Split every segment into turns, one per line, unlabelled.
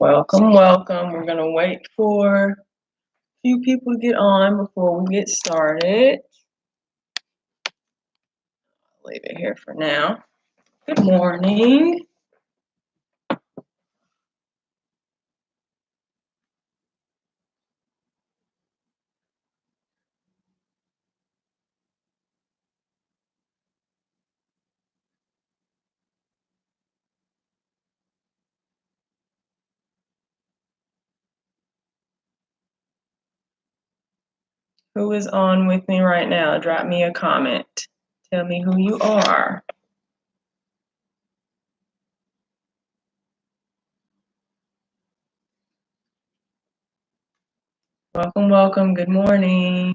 Welcome, welcome. We're going to wait for a few people to get on before we get started. I'll leave it here for now. Good morning. Who is on with me right now? Drop me a comment. Tell me who you are. Welcome, welcome. Good morning.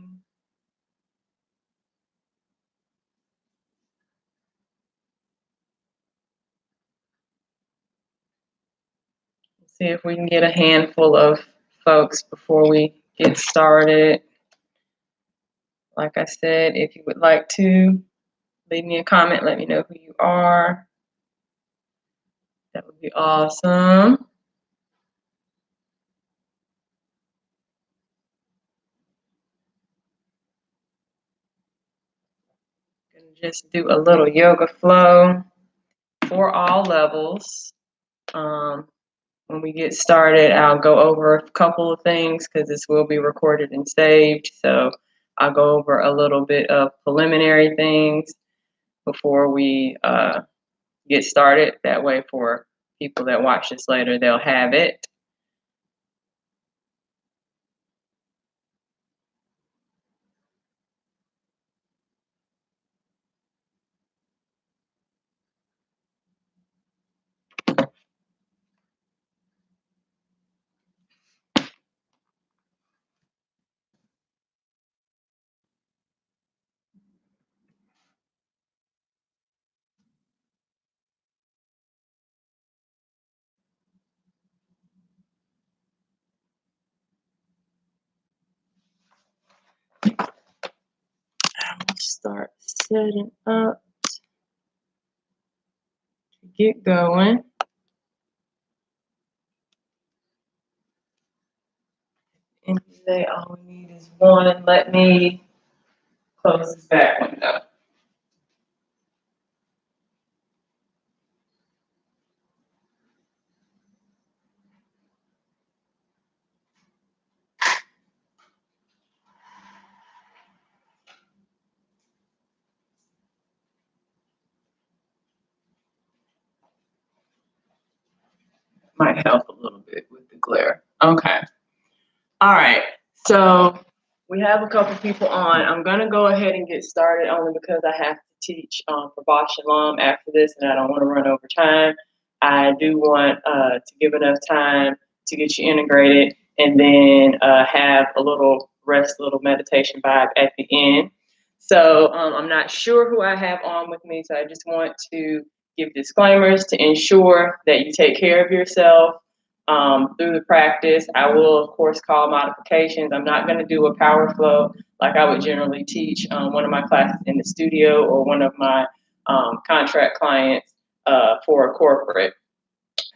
Let's see if we can get a handful of folks before we get started. Like I said, if you would like to leave me a comment, let me know who you are. That would be awesome. Gonna just do a little yoga flow for all levels. When we get started, I'll go over a couple of things because this will be recorded and saved. So I'll go over a little bit of preliminary things before we get started. That way, for people that watch this later, they'll have it. I'll start setting up to get going. And today, all we need is one. Let me close this back window. Might help a little bit with the glare. Okay. All right. So we have a couple people on. I'm going to go ahead and get started only because I have to teach for Bosch Shalom after this, and I don't want to run over time. I do want to give enough time to get you integrated and then have a little rest, a little meditation vibe at the end. So I'm not sure who I have on with me, so I just want to give disclaimers to ensure that you take care of yourself through the practice. I will, of course, call modifications. I'm not going to do a power flow like I would generally teach one of my classes in the studio or one of my contract clients for a corporate.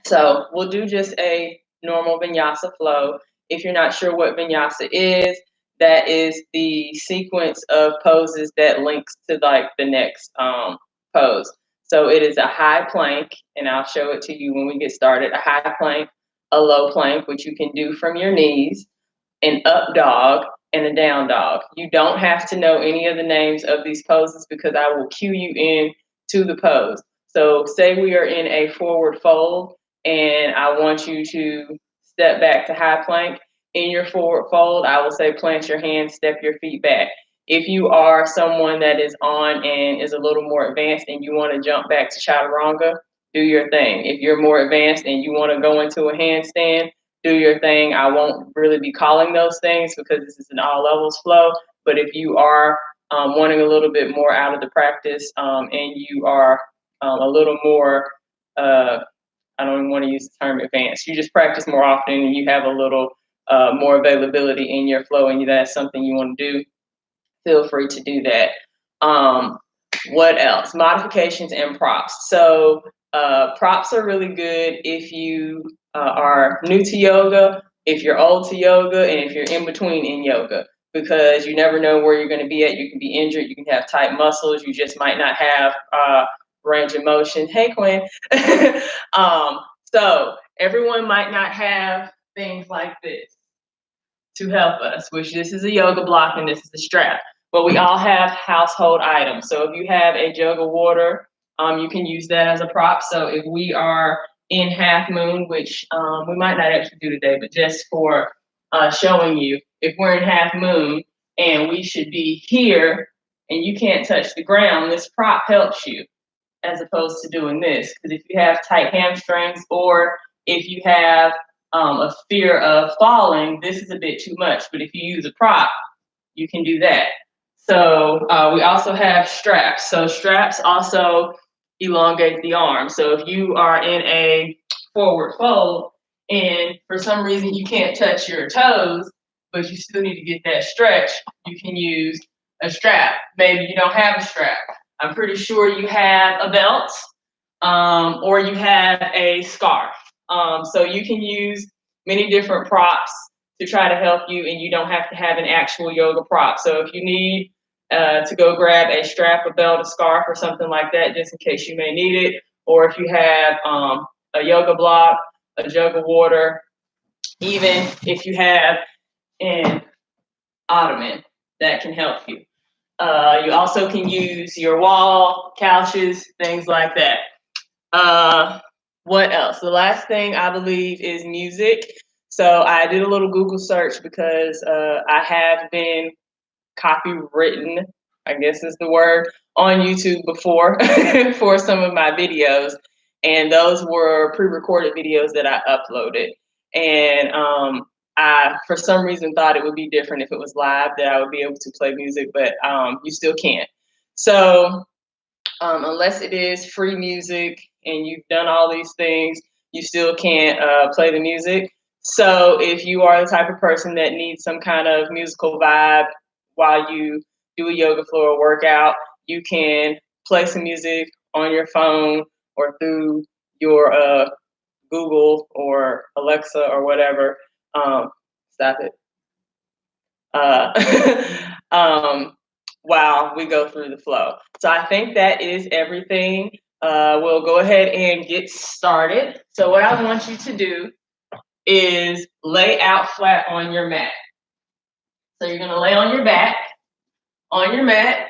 So we'll do just a normal vinyasa flow. If you're not sure what vinyasa is, that is the sequence of poses that links to like the next pose. So it is a high plank, and I'll show it to you when we get started. A high plank, a low plank, which you can do from your knees, an up dog, and a down dog. You don't have to know any of the names of these poses because I will cue you in to the pose. So say we are in a forward fold and I want you to step back to high plank. In your forward fold, I will say plant your hands, step your feet back. If you are someone that is on and is a little more advanced and you want to jump back to chaturanga, do your thing. If you're more advanced and you want to go into a handstand, do your thing. I won't really be calling those things because this is an all levels flow. But if you are wanting a little bit more out of the practice and you are a little more, I don't even want to use the term advanced, you just practice more often and you have a little more availability in your flow and that's something you want to do, feel free to do that. What else? Modifications and props. So props are really good if you are new to yoga, if you're old to yoga, and if you're in between in yoga, because you never know where you're going to be at. You can be injured, you can have tight muscles, you just might not have range of motion. Hey, Quinn. So everyone might not have things like this to help us, which this is a yoga block and this is a strap. But we all have household items. So if you have a jug of water, you can use that as a prop. So if we are in half moon, which we might not actually do today, but just for showing you, if we're in half moon and we should be here and you can't touch the ground, this prop helps you as opposed to doing this. Because if you have tight hamstrings or if you have a fear of falling, this is a bit too much. But if you use a prop, you can do that. So we also have straps. So straps also elongate the arm. So if you are in a forward fold and for some reason you can't touch your toes, but you still need to get that stretch, you can use a strap. Maybe you don't have a strap. I'm pretty sure you have a belt or you have a scarf. So you can use many different props to try to help you, and you don't have to have an actual yoga prop. So if you need to go grab a strap, a belt, a scarf, or something like that, just in case you may need it, or if you have a yoga block, a jug of water, even if you have an ottoman, that can help you. You also can use your wall, couches, things like that. What else? The last thing I believe is music. So I did a little Google search because I have been copywritten, I guess is the word, on YouTube before for some of my videos. And those were pre-recorded videos that I uploaded. And I, for some reason, thought it would be different if it was live, that I would be able to play music, but you still can't. So unless it is free music and you've done all these things, you still can't play the music. So if you are the type of person that needs some kind of musical vibe while you do a yoga floor workout, you can play some music on your phone or through your Google or Alexa or whatever. Stop it. While we go through the flow. So I think that is everything. We'll go ahead and get started. So what I want you to do is lay out flat on your mat. So you're going to lay on your back, on your mat,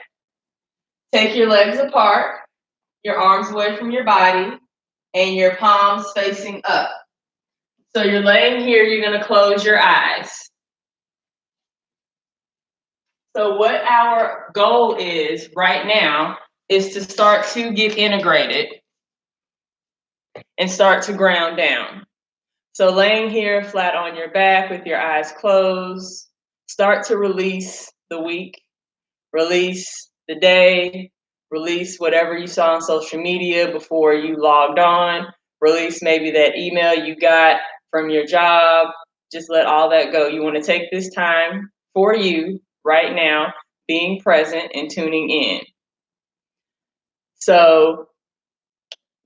take your legs apart, your arms away from your body, and your palms facing up. So you're laying here, you're going to close your eyes. So what our goal is right now is to start to get integrated and start to ground down. So laying here flat on your back with your eyes closed, start to release the week, release the day, release whatever you saw on social media before you logged on, release maybe that email you got from your job. Just let all that go. You want to take this time for you right now, being present and tuning in. So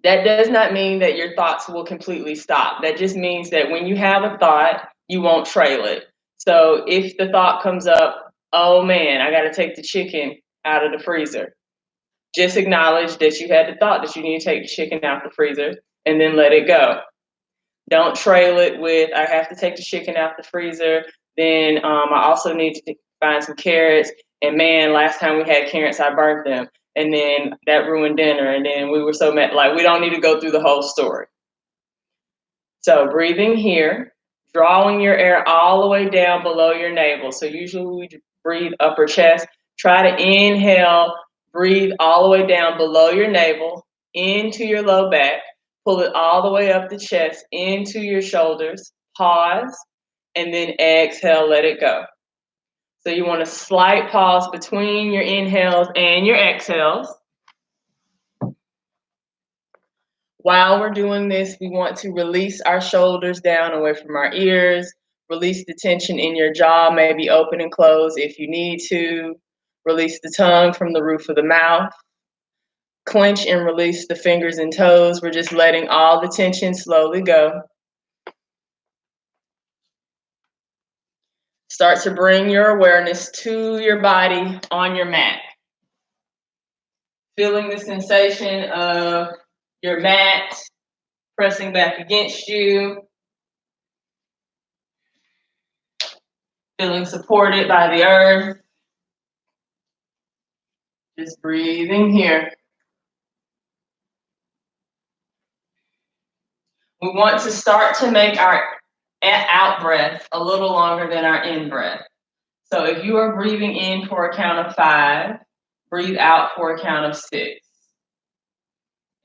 that does not mean that your thoughts will completely stop. That just means that when you have a thought, you won't trail it. So if the thought comes up, oh man, I got to take the chicken out of the freezer, just acknowledge that you had the thought that you need to take the chicken out the freezer and then let it go. Don't trail it with, I have to take the chicken out the freezer. Then I also need to find some carrots. And man, last time we had carrots, I burnt them. And then that ruined dinner. And then we were so mad. Like, we don't need to go through the whole story. So breathing here, drawing your air all the way down below your navel. So usually we breathe upper chest. Try to inhale, breathe all the way down below your navel, into your low back. Pull it all the way up the chest, into your shoulders. Pause, and then exhale, let it go. So you want a slight pause between your inhales and your exhales. While we're doing this, we want to release our shoulders down away from our ears. Release the tension in your jaw, maybe open and close if you need to. Release the tongue from the roof of the mouth. Clench and release the fingers and toes. We're just letting all the tension slowly go. Start to bring your awareness to your body on your mat. Feeling the sensation of your mat pressing back against you. Feeling supported by the earth. Just breathing here. We want to start to make our out breath a little longer than our in breath. So if you are breathing in for a count of 5, breathe out for a count of 6.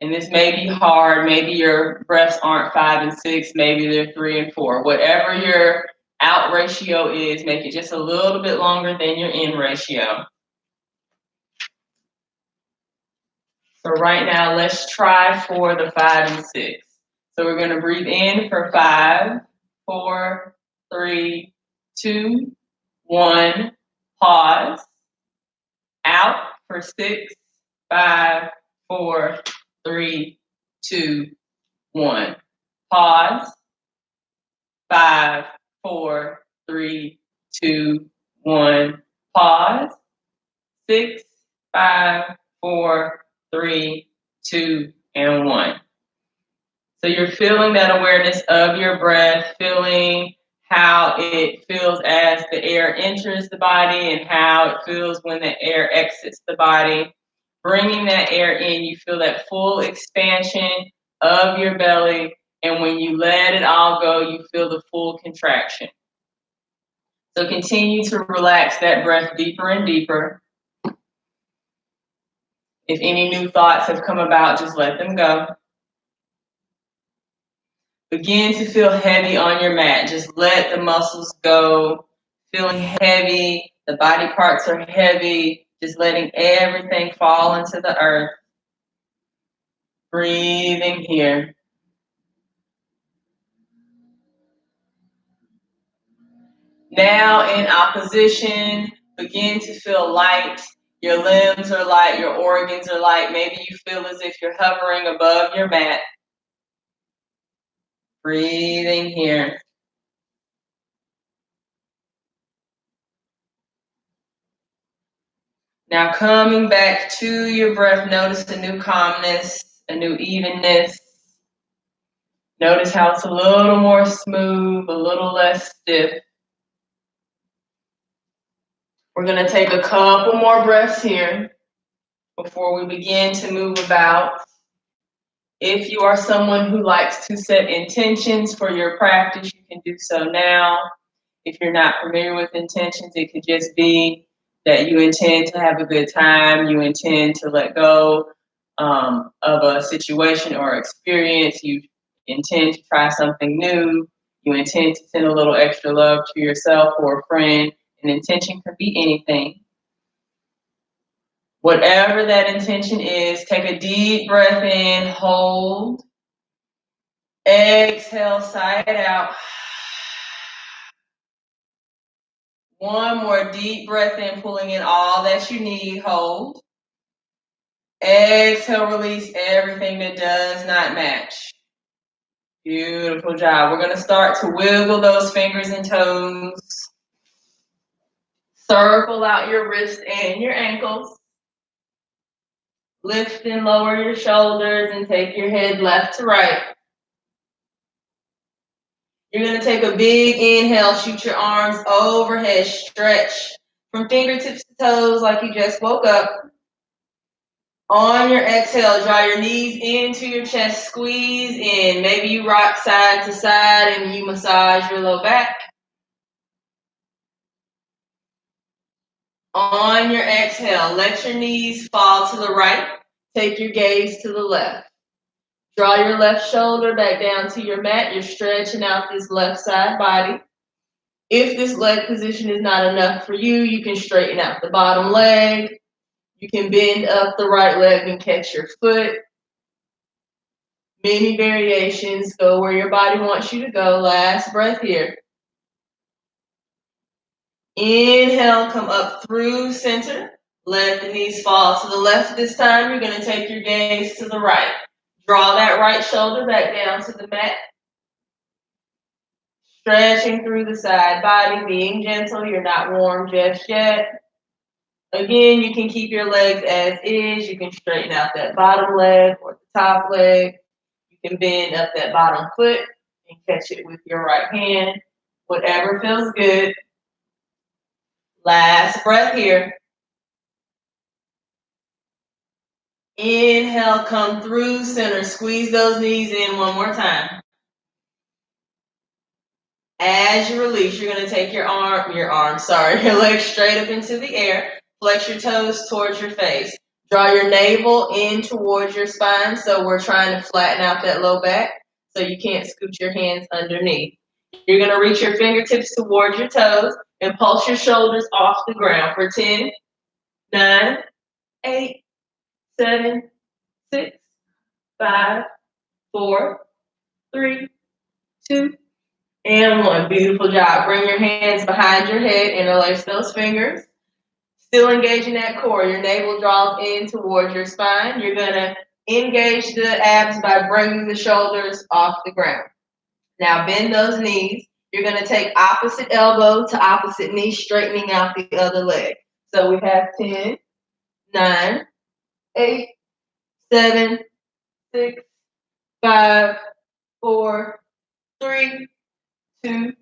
And this may be hard. Maybe your breaths aren't 5 and 6. Maybe they're 3 and 4. Whatever your out ratio is, make it just a little bit longer than your in ratio. So right now, let's try for the 5 and 6. So we're going to breathe in for 5, 4, 3, 2, 1. Pause. Out for 6, 5, 4, 3, 2, 1. Pause. 5, 4, 3, 2, 1. Pause. 6, 5, 4, 3, 2, and 1. So you're feeling that awareness of your breath, feeling how it feels as the air enters the body and how it feels when the air exits the body. Bringing that air in, you feel that full expansion of your belly. And when you let it all go, you feel the full contraction. So continue to relax that breath deeper and deeper. If any new thoughts have come about, just let them go. Begin to feel heavy on your mat. Just let the muscles go. Feeling heavy. The body parts are heavy. Just letting everything fall into the earth. Breathing here. Now in opposition, begin to feel light. Your limbs are light. Your organs are light. Maybe you feel as if you're hovering above your mat. Breathing here. Now coming back to your breath, notice a new calmness, a new evenness. Notice how it's a little more smooth, a little less stiff. We're going to take a couple more breaths here before we begin to move about. If you are someone who likes to set intentions for your practice, you can do so now. If you're not familiar with intentions, it could just be that you intend to have a good time, you intend to let go of a situation or experience, you intend to try something new, you intend to send a little extra love to yourself or a friend. An intention could be anything. Whatever that intention is, take a deep breath in, hold, exhale, sigh it out. One more deep breath in, pulling in all that you need, hold. Exhale, release everything that does not match. Beautiful job. We're going to start to wiggle those fingers and toes. Circle out your wrists and your ankles. Lift and lower your shoulders and take your head left to right. You're going to take a big inhale, shoot your arms overhead, stretch from fingertips to toes like you just woke up. On your exhale, draw your knees into your chest, squeeze in. Maybe you rock side to side and you massage your low back. On your exhale, let your knees fall to the right. Take your gaze to the left. Draw your left shoulder back down to your mat. You're stretching out this left side body. If this leg position is not enough for you, you can straighten out the bottom leg. You can bend up the right leg and catch your foot. Many variations. Go where your body wants you to go. Last breath here. Inhale, come up through center. Let the knees fall to the left this time. You're going to take your gaze to the right. Draw that right shoulder back down to the mat. Stretching through the side body, being gentle. You're not warm just yet. Again, you can keep your legs as is. You can straighten out that bottom leg or the top leg. You can bend up that bottom foot and catch it with your right hand. Whatever feels good. Last breath here. Inhale, come through center. Squeeze those knees in one more time. As you release, you're going to take your legs straight up into the air. Flex your toes towards your face. Draw your navel in towards your spine. So we're trying to flatten out that low back so you can't scoot your hands underneath. You're going to reach your fingertips towards your toes and pulse your shoulders off the ground for 10, 9, 8, 7, 6, 5, 4, 3, 2, and 1. Beautiful job. Bring your hands behind your head, interlace those fingers. Still engaging that core. Your navel draws in towards your spine. You're going to engage the abs by bringing the shoulders off the ground. Now bend those knees. You're going to take opposite elbow to opposite knee, straightening out the other leg. So we have 10, 9, 8, 7, 6, 5, 4, 3, 2,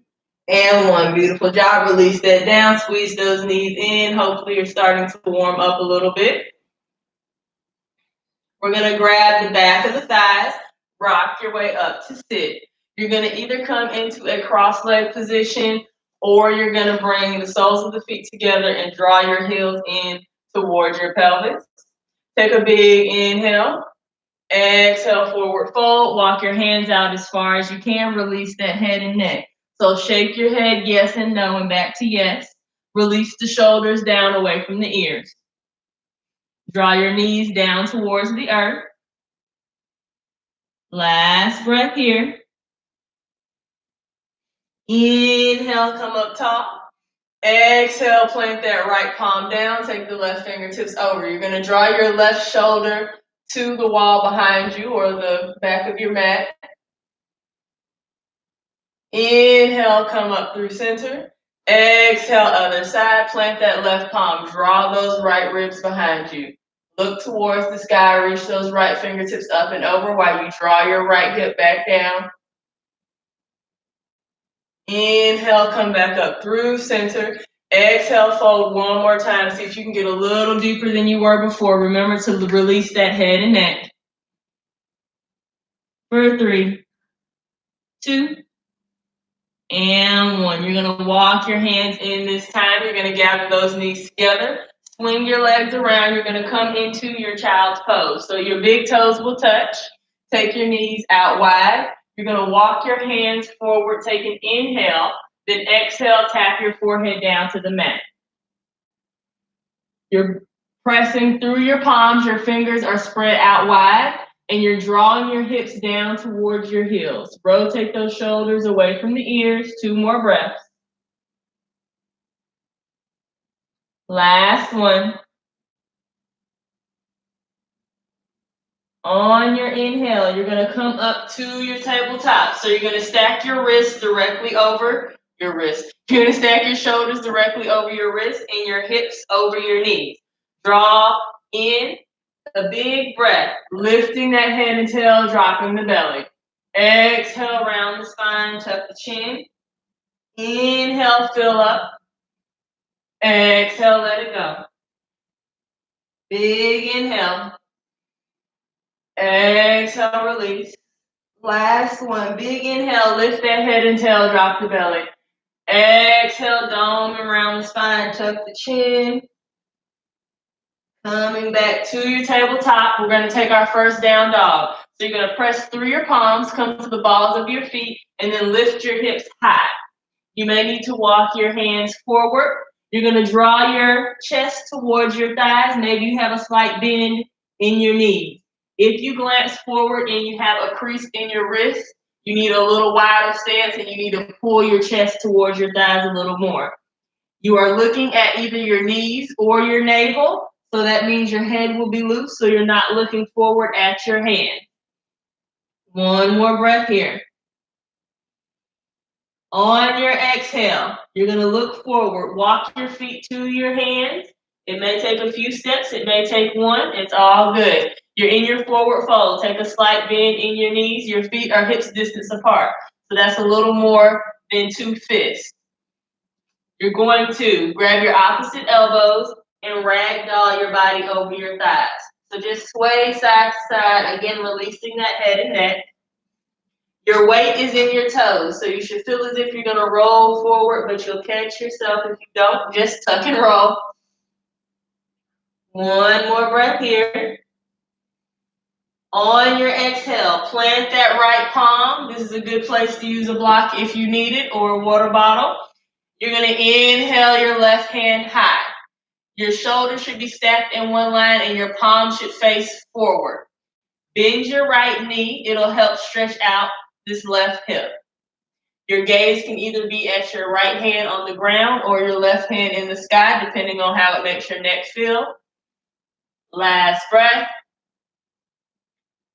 and 1. Beautiful job. Release that down. Squeeze those knees in. Hopefully you're starting to warm up a little bit. We're going to grab the back of the thighs. Rock your way up to sit. You're going to either come into a cross-leg position or you're going to bring the soles of the feet together and draw your heels in towards your pelvis. Take a big inhale. Exhale, forward fold. Walk your hands out as far as you can. Release that head and neck. So shake your head yes and no and back to yes. Release the shoulders down away from the ears. Draw your knees down towards the earth. Last breath here. Inhale, come up top. Exhale, plant that right palm down. Take the left fingertips over. You're going to draw your left shoulder to the wall behind you or the back of your mat. Inhale, come up through center. Exhale, other side. Plant that left palm. Draw those right ribs behind you. Look towards the sky. Reach those right fingertips up and over while you draw your right hip back down. Inhale, come back up through center. Exhale, fold one more time. See if you can get a little deeper than you were before. Remember to release that head and neck. For 3, 2, and 1. You're going to walk your hands in this time. You're going to gather those knees together. Swing your legs around. You're going to come into your child's pose. So your big toes will touch. Take your knees out wide. You're going to walk your hands forward. Take an inhale. Then exhale, tap your forehead down to the mat. You're pressing through your palms. Your fingers are spread out wide. And you're drawing your hips down towards your heels. Rotate those shoulders away from the ears. 2 more breaths. Last one. On your inhale, you're going to come up to your tabletop. So you're going to stack your wrists directly over your wrist. You're going to stack your shoulders directly over your wrist and your hips over your knees. Draw in a big breath, lifting that head and tail, dropping the belly. Exhale, round the spine, tuck the chin. Inhale, fill up. Exhale, let it go. Big inhale. Exhale, release. Last one. Big inhale, lift that head and tail, drop the belly. Exhale, dome around the spine, tuck the chin. Coming back to your tabletop, we're going to take our first down dog. So you're going to press through your palms, come to the balls of your feet, and then lift your hips high. You may need to walk your hands forward. You're going to draw your chest towards your thighs. Maybe you have a slight bend in your knees. If you glance forward and you have a crease in your wrist, you need a little wider stance and you need to pull your chest towards your thighs a little more. You are looking at either your knees or your navel. So that means your head will be loose, so you're not looking forward at your hand. One more breath here. On your exhale, you're going to look forward. Walk your feet to your hands. It may take a few steps. It may take one. It's all good. You're in your forward fold. Take a slight bend in your knees. Your feet are hips distance apart. So that's a little more than 2 fists. You're going to grab your opposite elbows and ragdoll your body over your thighs. So just sway side to side, again, releasing that head and neck. Your weight is in your toes, so you should feel as if you're going to roll forward, but you'll catch yourself. If you don't, just tuck and roll. One more breath here. On your exhale, plant that right palm. This is a good place to use a block if you need it, or a water bottle. You're going to inhale your left hand high. Your shoulders should be stacked in one line and your palm should face forward. Bend your right knee. It'll help stretch out this left hip. Your gaze can either be at your right hand on the ground or your left hand in the sky, depending on how it makes your neck feel. Last breath.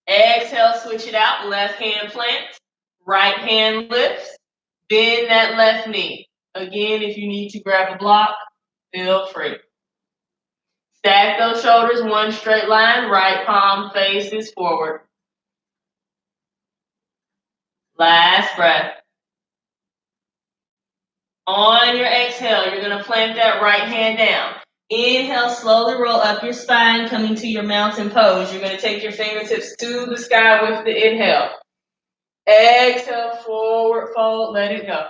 Exhale, switch it out. Left hand plants, right hand lifts. Bend that left knee. Again, if you need to grab a block, feel free. Stack those shoulders, one straight line, right palm faces forward. Last breath. On your exhale, you're going to plant that right hand down. Inhale, slowly roll up your spine, coming to your mountain pose. You're going to take your fingertips to the sky with the inhale. Exhale, forward fold, let it go.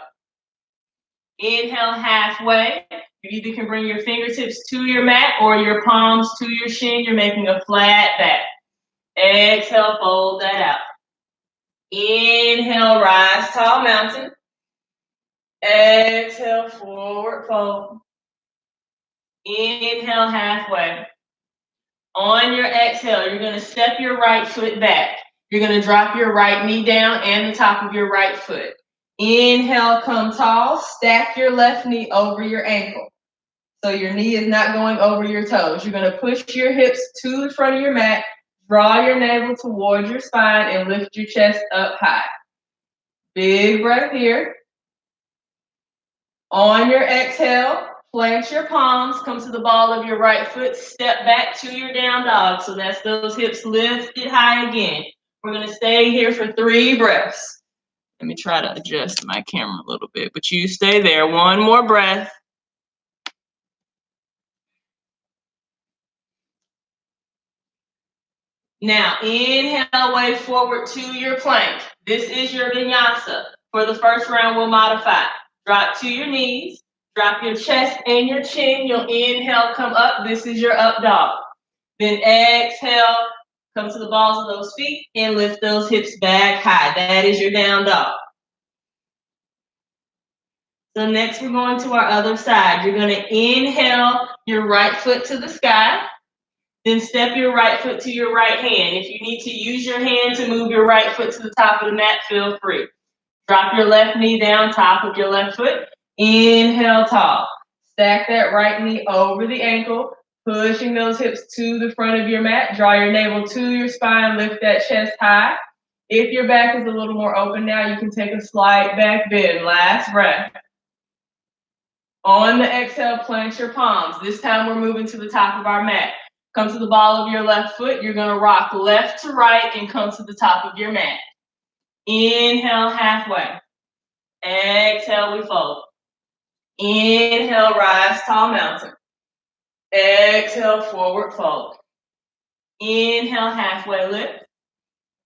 Inhale, halfway. You either can bring your fingertips to your mat or your palms to your shin. You're making a flat back. Exhale, fold that out. Inhale, rise, tall mountain. Exhale, forward fold. Inhale, halfway. On your exhale, you're going to step your right foot back. You're going to drop your right knee down and the top of your right foot. Inhale, come tall. Stack your left knee over your ankle. So your knee is not going over your toes. You're going to push your hips to the front of your mat. Draw your navel towards your spine and lift your chest up high. Big breath here. On your exhale, plant your palms, come to the ball of your right foot, step back to your down dog. So that's those hips lifted high again. We're going to stay here for 3 breaths. Let me try to adjust my camera a little bit, but you stay there. One more breath. Now, inhale, way forward to your plank. This is your vinyasa. For the first round, we'll modify. Drop to your knees. Drop your chest and your chin. You'll inhale, come up. This is your up dog. Then exhale, come to the balls of those feet and lift those hips back high. That is your down dog. So next, we're going to our other side. You're going to inhale your right foot to the sky. Then step your right foot to your right hand. If you need to use your hand to move your right foot to the top of the mat, feel free. Drop your left knee down, top of your left foot. Inhale, tall. Stack that right knee over the ankle, pushing those hips to the front of your mat. Draw your navel to your spine, lift that chest high. If your back is a little more open now, you can take a slight back bend. Last breath. On the exhale, plant your palms. This time we're moving to the top of our mat. Come to the ball of your left foot. You're going to rock left to right and come to the top of your mat. Inhale, halfway. Exhale, we fold. Inhale, rise, tall mountain. Exhale, forward fold. Inhale, halfway lift.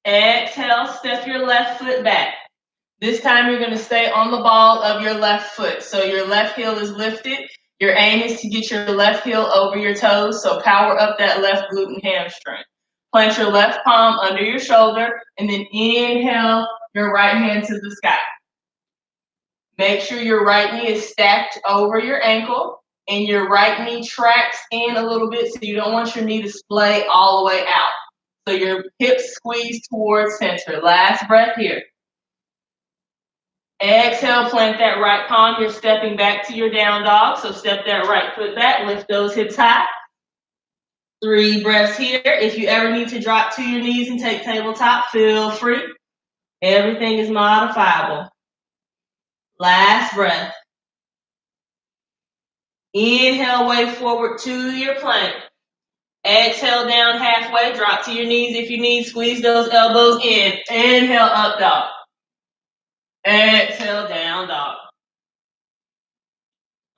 Exhale, step your left foot back. This time you're going to stay on the ball of your left foot. So your left heel is lifted. Your aim is to get your left heel over your toes, so power up that left glute and hamstring. Plant your left palm under your shoulder, and then inhale your right hand to the sky. Make sure your right knee is stacked over your ankle, and your right knee tracks in a little bit, so you don't want your knee to splay all the way out. So your hips squeeze towards center. Last breath here. Exhale, plant that right palm. You're stepping back to your down dog. So step that right foot back, lift those hips high. 3 breaths here. If you ever need to drop to your knees and take tabletop, feel free. Everything is modifiable. Last breath. Inhale, way forward to your plank. Exhale down halfway. Drop to your knees if you need. Squeeze those elbows in. Inhale, up dog. Exhale, down dog.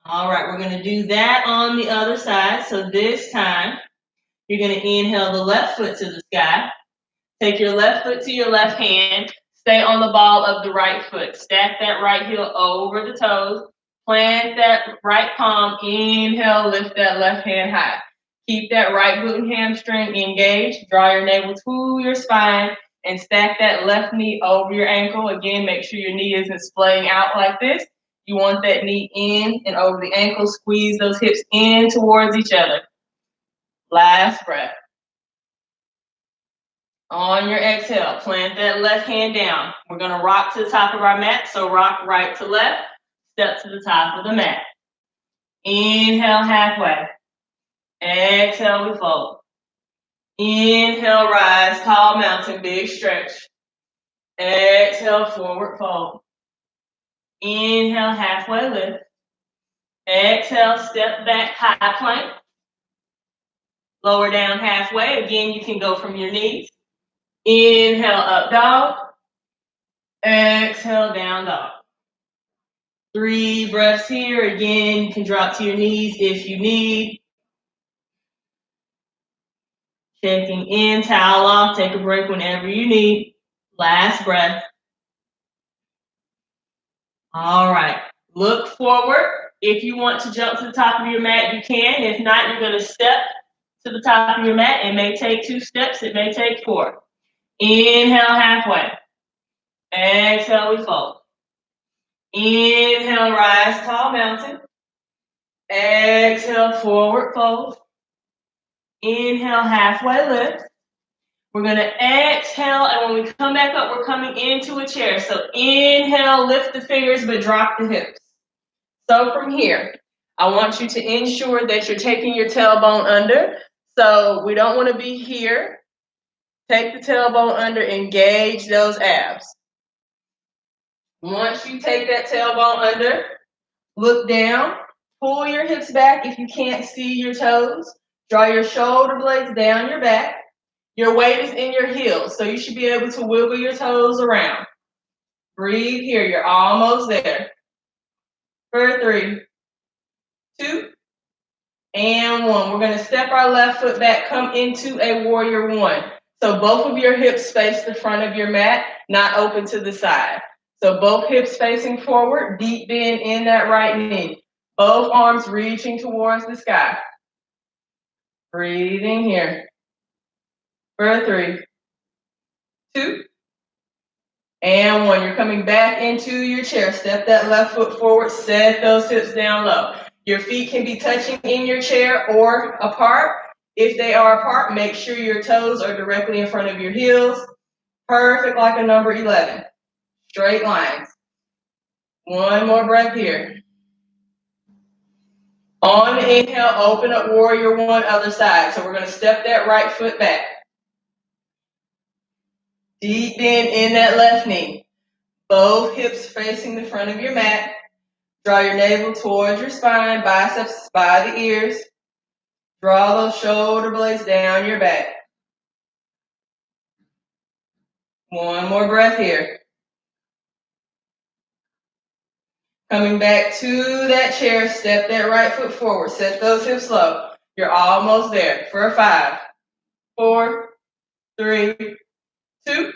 All right, we're going to do that on the other side. So this time, you're going to inhale the left foot to the sky. Take your left foot to your left hand. Stay on the ball of the right foot. Stack that right heel over the toes. Plant that right palm. Inhale, lift that left hand high. Keep that right glute and hamstring engaged. Draw your navel to your spine and stack that left knee over your ankle. Again, make sure your knee isn't splaying out like this. You want that knee in and over the ankle. Squeeze those hips in towards each other. Last breath. On your exhale, plant that left hand down. We're going to rock to the top of our mat. So rock right to left, step to the top of the mat. Inhale halfway. Exhale, we fold. Inhale, rise, tall mountain, big stretch. Exhale, forward fold. Inhale, halfway lift. Exhale, step back, high plank. Lower down halfway. Again, you can go from your knees. Inhale, up dog. Exhale, down dog. 3 breaths here. Again, you can drop to your knees if you need. Checking in, towel off, take a break whenever you need. Last breath. All right, look forward. If you want to jump to the top of your mat, you can. If not, you're going to step to the top of your mat. It may take 2 steps. It may take 4. Inhale, halfway. Exhale, we fold. Inhale, rise, tall mountain. Exhale, forward fold. Inhale, halfway lift. We're going to exhale, and when we come back up, we're coming into a chair. So inhale, lift the fingers, but drop the hips. So from here, I want you to ensure that you're taking your tailbone under. So we don't want to be here. Take the tailbone under, engage those abs. Once you take that tailbone under, look down, pull your hips back if you can't see your toes. Draw your shoulder blades down your back. Your weight is in your heels, so you should be able to wiggle your toes around. Breathe here, you're almost there. For 3, 2, and 1. We're going to step our left foot back, come into a warrior 1. So both of your hips face the front of your mat, not open to the side. So both hips facing forward, deep bend in that right knee. Both arms reaching towards the sky. Breathing here. For 3, 2, and 1. You're coming back into your chair. Step that left foot forward. Set those hips down low. Your feet can be touching in your chair or apart. If they are apart, make sure your toes are directly in front of your heels. Perfect, like a number 11. Straight lines. 1 more breath here. On the inhale, open up warrior 1, other side. So we're going to step that right foot back. Deep bend in that left knee. Both hips facing the front of your mat. Draw your navel towards your spine, biceps by the ears. Draw those shoulder blades down your back. 1 more breath here. Coming back to that chair, step that right foot forward. Set those hips low. You're almost there. For 5, 4, 3, 2,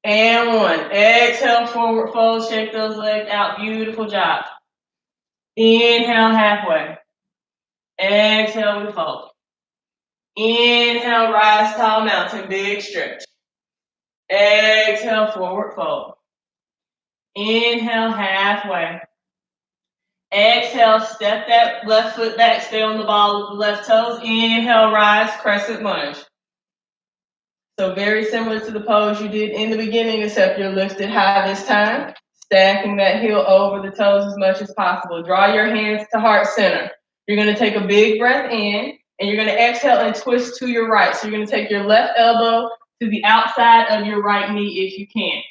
and 1. Exhale, forward fold. Shake those legs out. Beautiful job. Inhale, halfway. Exhale, we fold. Inhale, rise, tall mountain, big stretch. Exhale, forward fold. Inhale, halfway. Exhale, step that left foot back, stay on the ball with the left toes. Inhale, rise, crescent lunge. So very similar to the pose you did in the beginning, except you're lifted high this time. Stacking that heel over the toes as much as possible. Draw your hands to heart center. You're going to take a big breath in, and you're going to exhale and twist to your right. So you're going to take your left elbow to the outside of your right knee if you can.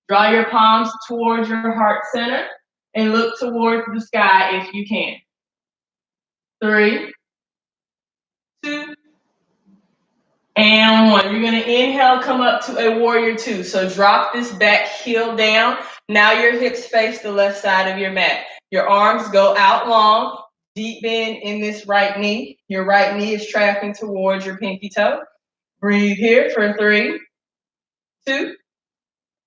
Draw your palms towards your heart center. and look towards the sky if you can. 3, 2, and 1. You're going to inhale, come up to a warrior 2. So drop this back heel down. Now your hips face the left side of your mat. Your arms go out long. Deep bend in this right knee. Your right knee is tracking towards your pinky toe. Breathe here for 3, 2,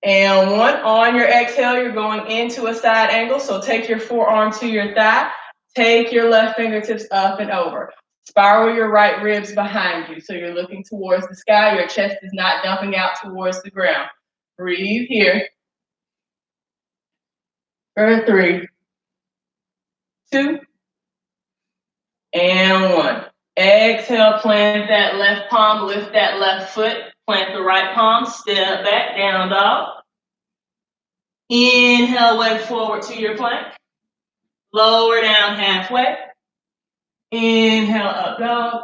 and 1. On your exhale, you're going into a side angle. So take your forearm to your thigh. Take your left fingertips up and over. Spiral your right ribs behind you. So you're looking towards the sky. Your chest is not dumping out towards the ground. Breathe here for 3, 2, and 1. Exhale, plant that left palm, lift that left foot, plant the right palm, step back, down dog. Inhale, way forward to your plank. Lower down halfway. Inhale, up dog.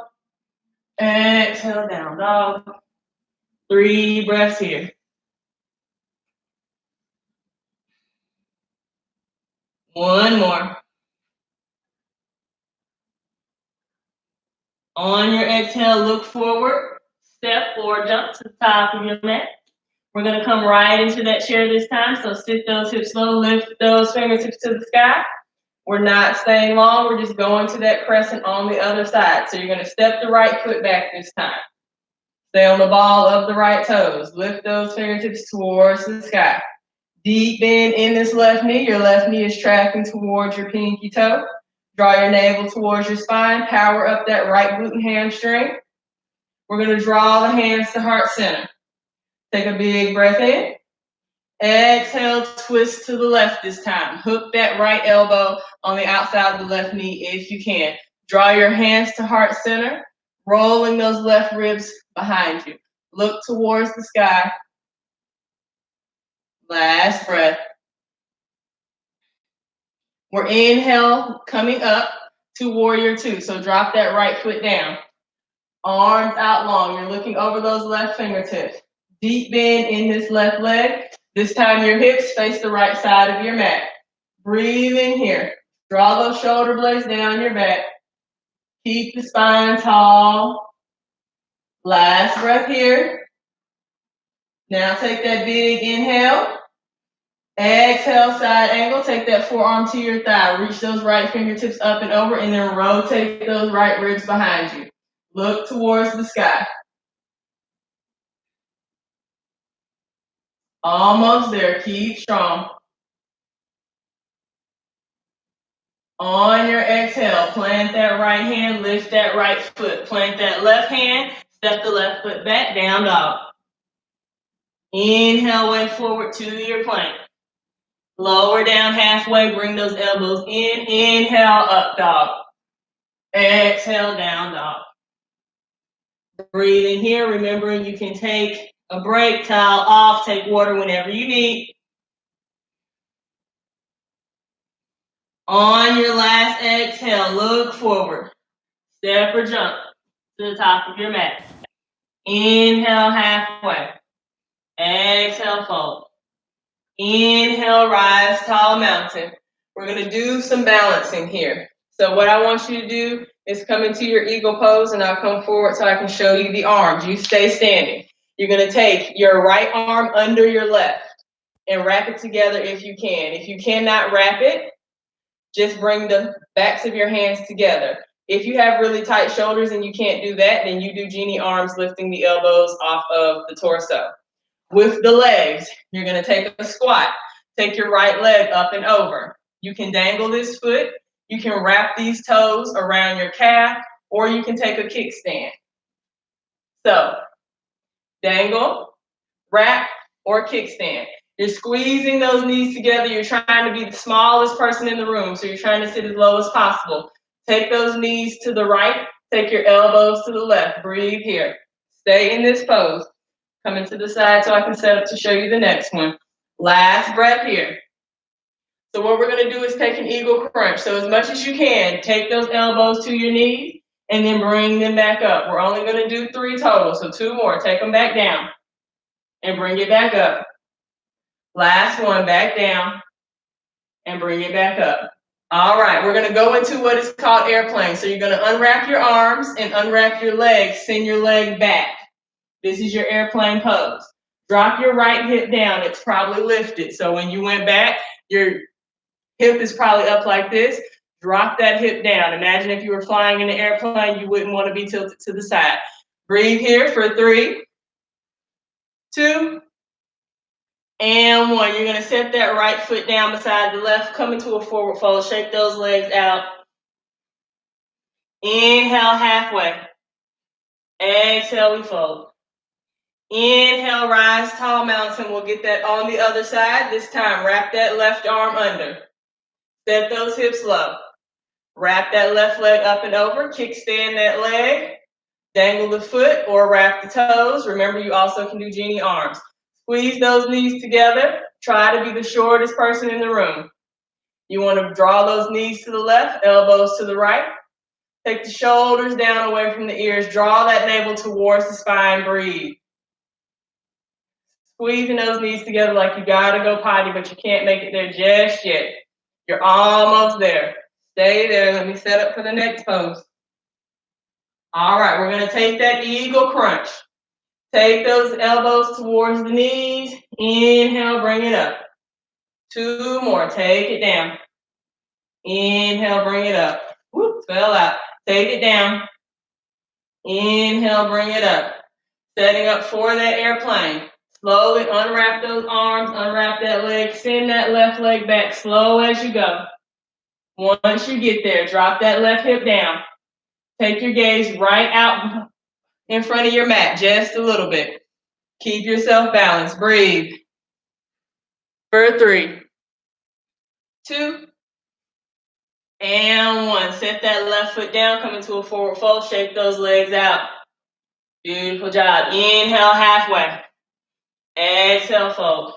Exhale, down dog. 3 breaths here. 1 more. On your exhale, look forward. Step or jump to the top of your mat. We're going to come right into that chair this time. So sit those hips low, lift those fingertips to the sky. We're not staying long. We're just going to that crescent on the other side. So you're going to step the right foot back this time. Stay on the ball of the right toes. Lift those fingertips towards the sky. Deep bend in this left knee. Your left knee is tracking towards your pinky toe. Draw your navel towards your spine. Power up that right glute and hamstring. We're going to draw the hands to heart center. Take a big breath in. Exhale, twist to the left this time. Hook that right elbow on the outside of the left knee if you can. Draw your hands to heart center, rolling those left ribs behind you. Look towards the sky. Last breath. We're inhale, coming up to warrior 2. So drop that right foot down. Arms out long. You're looking over those left fingertips. Deep bend in this left leg. This time your hips face the right side of your mat. Breathe in here. Draw those shoulder blades down your back. Keep the spine tall. Last breath here. Now take that big inhale. Exhale, side angle. Take that forearm to your thigh. Reach those right fingertips up and over, and then rotate those right ribs behind you. Look towards the sky. Almost there. Keep strong. On your exhale, plant that right hand, lift that right foot. Plant that left hand, step the left foot back, down dog. Inhale, way forward to your plank. Lower down halfway, bring those elbows in. Inhale, up dog. Exhale, down dog. Breathe in here, remembering you can take a break, towel off, take water whenever you need. On your last exhale, look forward. Step or jump to the top of your mat. Inhale, halfway. Exhale, fold. Inhale, rise, tall mountain. We're going to do some balancing here. So what I want you to do is come into your eagle pose, and I'll come forward so I can show you the arms. You stay standing. You're going to take your right arm under your left and wrap it together if you can. If you cannot wrap it, just bring the backs of your hands together. If you have really tight shoulders and you can't do that, then you do genie arms, lifting the elbows off of the torso. With the legs, you're going to take a squat. Take your right leg up and over. You can dangle this foot. You can wrap these toes around your calf, or you can take a kickstand. So, dangle, wrap, or kickstand. You're squeezing those knees together. You're trying to be the smallest person in the room, so you're trying to sit as low as possible. Take those knees to the right. Take your elbows to the left. Breathe here. Stay in this pose. Coming to the side so I can set up to show you the next one. Last breath here. So what we're going to do is take an eagle crunch. So as much as you can, take those elbows to your knees and then bring them back up. We're only going to do 3 total, so 2 more. Take them back down and bring it back up. Last one, back down and bring it back up. All right, we're going to go into what is called airplane. So you're going to unwrap your arms and unwrap your legs. Send your leg back. This is your airplane pose. Drop your right hip down. It's probably lifted. So when you went back, your hip is probably up like this. Drop that hip down. Imagine if you were flying in an airplane, you wouldn't want to be tilted to the side. Breathe here for 3, 2, and 1. You're going to set that right foot down beside the left. Come into a forward fold. Shake those legs out. Inhale halfway. Exhale, we fold. Inhale, rise, tall mountain. We'll get that on the other side. This time, wrap that left arm under. Set those hips low. Wrap that left leg up and over. Kickstand that leg. Dangle the foot or wrap the toes. Remember, you also can do genie arms. Squeeze those knees together. Try to be the shortest person in the room. You want to draw those knees to the left, elbows to the right. Take the shoulders down away from the ears. Draw that navel towards the spine. Breathe. Squeezing those knees together like you gotta go potty, but you can't make it there just yet. You're almost there. Stay there. Let me set up for the next pose. All right, we're gonna take that eagle crunch. Take those elbows towards the knees. Inhale, bring it up. 2 more. Take it down. Inhale, bring it up. Whoop, fell out. Take it down. Inhale, bring it up. Setting up for that airplane. Slowly unwrap those arms, unwrap that leg, send that left leg back slow as you go. Once you get there, drop that left hip down. Take your gaze right out in front of your mat, just a little bit. Keep yourself balanced. Breathe. For 3, 2, and 1. Set that left foot down, come into a forward fold, shake those legs out. Beautiful job. Inhale halfway. Exhale, fold.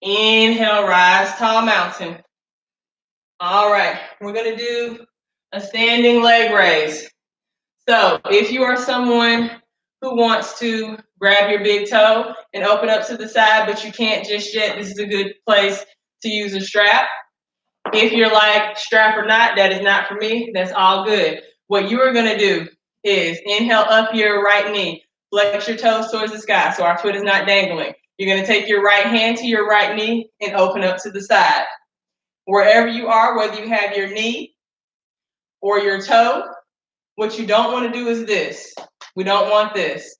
Inhale, rise, tall mountain. All right, we're going to do a standing leg raise. So if you are someone who wants to grab your big toe and open up to the side, but you can't just yet, this is a good place to use a strap. If you're like, strap or not, that is not for me. That's all good. What you are going to do is inhale up your right knee. Flex your toes towards the sky so our foot is not dangling. You're going to take your right hand to your right knee and open up to the side. Wherever you are, whether you have your knee or your toe, what you don't want to do is this. We don't want this.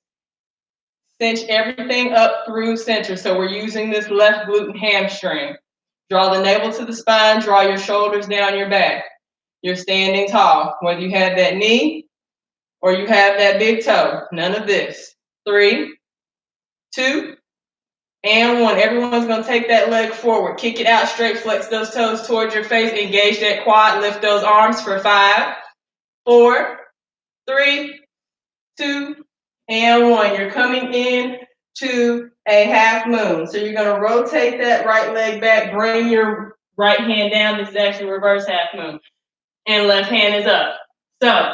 Cinch everything up through center. So we're using this left glute and hamstring. Draw the navel to the spine. Draw your shoulders down your back. You're standing tall, whether you have that knee or you have that big toe. None of this. 3, 2, and 1. Everyone's going to take that leg forward. Kick it out straight. Flex those toes towards your face. Engage that quad. Lift those arms for 5, 4, 3, 2, and 1. You're coming in to a half moon. So you're going to rotate that right leg back. Bring your right hand down. This is actually reverse half moon. And left hand is up. So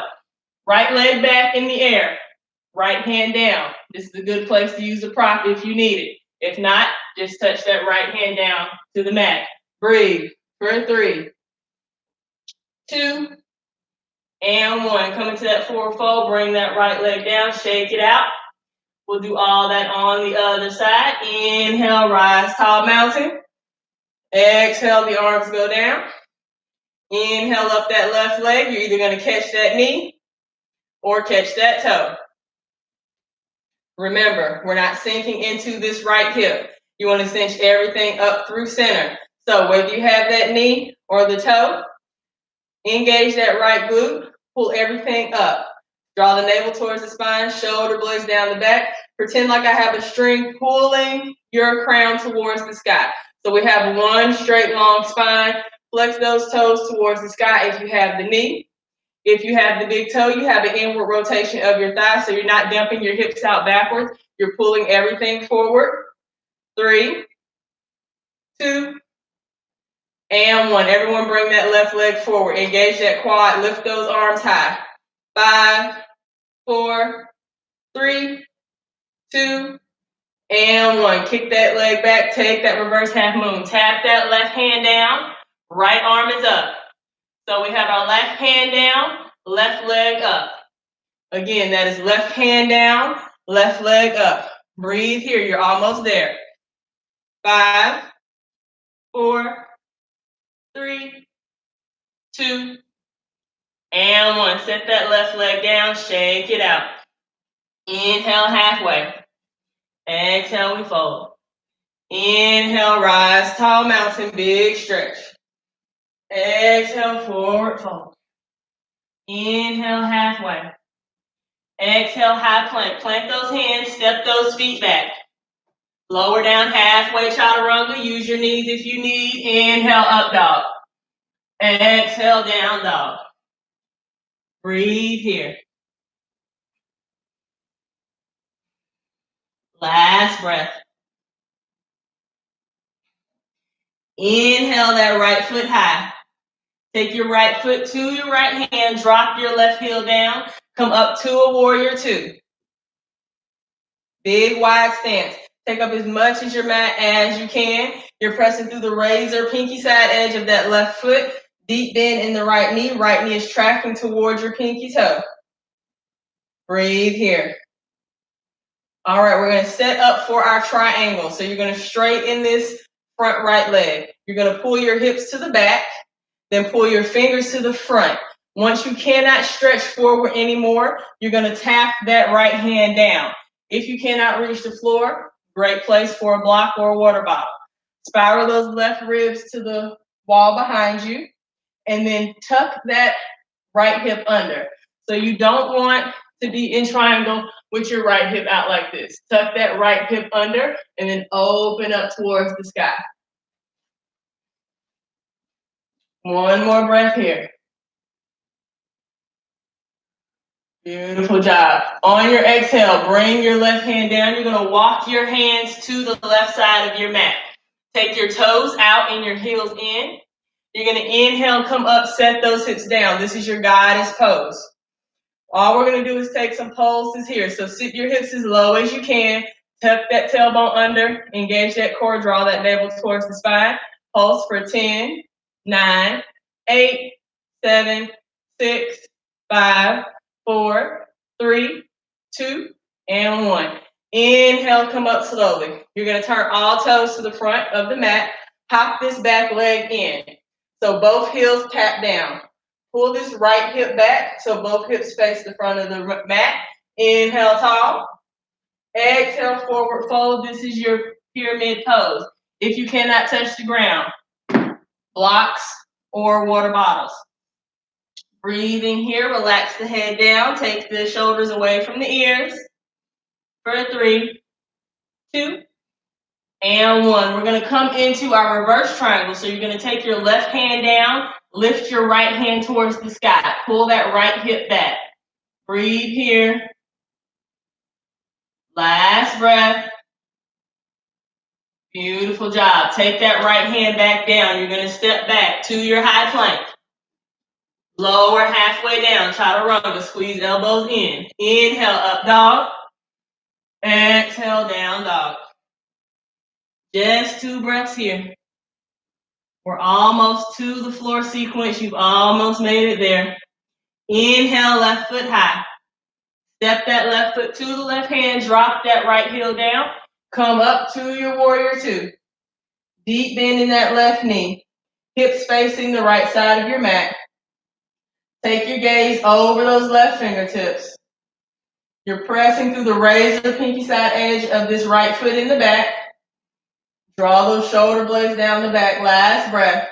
right leg back in the air. Right hand down. This is a good place to use the prop if you need it. If not, just touch that right hand down to the mat. Breathe for 3, 2, and 1. Come into that forward fold. Bring that right leg down. Shake it out. We'll do all that on the other side. Inhale, rise, tall mountain. Exhale, the arms go down. Inhale up that left leg. You're either going to catch that knee or catch that toe. Remember, we're not sinking into this right hip. You want to cinch everything up through center. So whether you have that knee or the toe, engage that right glute, pull everything up. Draw the navel towards the spine, shoulder blades down the back. Pretend like I have a string pulling your crown towards the sky. So we have one straight long spine. Flex those toes towards the sky if you have the knee. If you have the big toe, you have an inward rotation of your thigh, so you're not dumping your hips out backwards. You're pulling everything forward. 3, 2, and 1. Everyone bring that left leg forward. Engage that quad. Lift those arms high. 5, 4, 3, 2, and 1. Kick that leg back. Take that reverse half moon. Tap that left hand down. Right arm is up. So we have our left hand down, left leg up. Again, that is left hand down, left leg up. Breathe here. You're almost there. 5, 4, 3, 2, and 1. Set that left leg down. Shake it out. Inhale halfway. Exhale, we fold. Inhale, rise, tall mountain, big stretch. Exhale, forward fold. Inhale, halfway. Exhale, high plank. Plant those hands, step those feet back. Lower down halfway, chaturanga. Use your knees if you need. Inhale, up dog. Exhale, down dog. Breathe here. Last breath. Inhale that right foot high. Take your right foot to your right hand. Drop your left heel down. Come up to a warrior 2. Big wide stance. Take up as much as your mat as you can. You're pressing through the razor pinky side edge of that left foot. Deep bend in the right knee. Right knee is tracking towards your pinky toe. Breathe here. All right, we're going to set up for our triangle. So you're going to straighten this front right leg. You're going to pull your hips to the back, then pull your fingers to the front. Once you cannot stretch forward anymore, you're going to tap that right hand down. If you cannot reach the floor, great place for a block or a water bottle. Spiral those left ribs to the wall behind you, and then tuck that right hip under. So you don't want to be in triangle with your right hip out like this. Tuck that right hip under and then open up towards the sky. One more breath here. Beautiful job. On your exhale, bring your left hand down. You're going to walk your hands to the left side of your mat. Take your toes out and your heels in. You're going to inhale, come up, set those hips down. This is your goddess pose. All we're going to do is take some pulses here. So sit your hips as low as you can. Tuck that tailbone under. Engage that core. Draw that navel towards the spine. Pulse for 10, 9, 8, 7, 6, 5, 4, 3, 2, and 1. Inhale, come up slowly. You're going to turn all toes to the front of the mat. Hop this back leg in. So both heels tap down. Pull this right hip back so both hips face the front of the mat. Inhale, tall. Exhale, forward fold. This is your pyramid pose. If you cannot touch the ground, blocks or water bottles. Breathing here, relax the head down. Take the shoulders away from the ears. For 3, 2, and 1. We're going to come into our reverse triangle. So you're going to take your left hand down, lift your right hand towards the sky. Pull that right hip back. Breathe here. Last breath. Beautiful job. Take that right hand back down. You're going to step back to your high plank. Lower halfway down. Chaturanga. Squeeze elbows in. Inhale, up dog. Exhale, down dog. Just 2 breaths here. We're almost to the floor sequence. You've almost made it there. Inhale, left foot high. Step that left foot to the left hand. Drop that right heel down. Come up to your warrior 2. Deep bend in that left knee. Hips facing the right side of your mat. Take your gaze over those left fingertips. You're pressing through the razor pinky side edge of this right foot in the back. Draw those shoulder blades down the back. Last breath.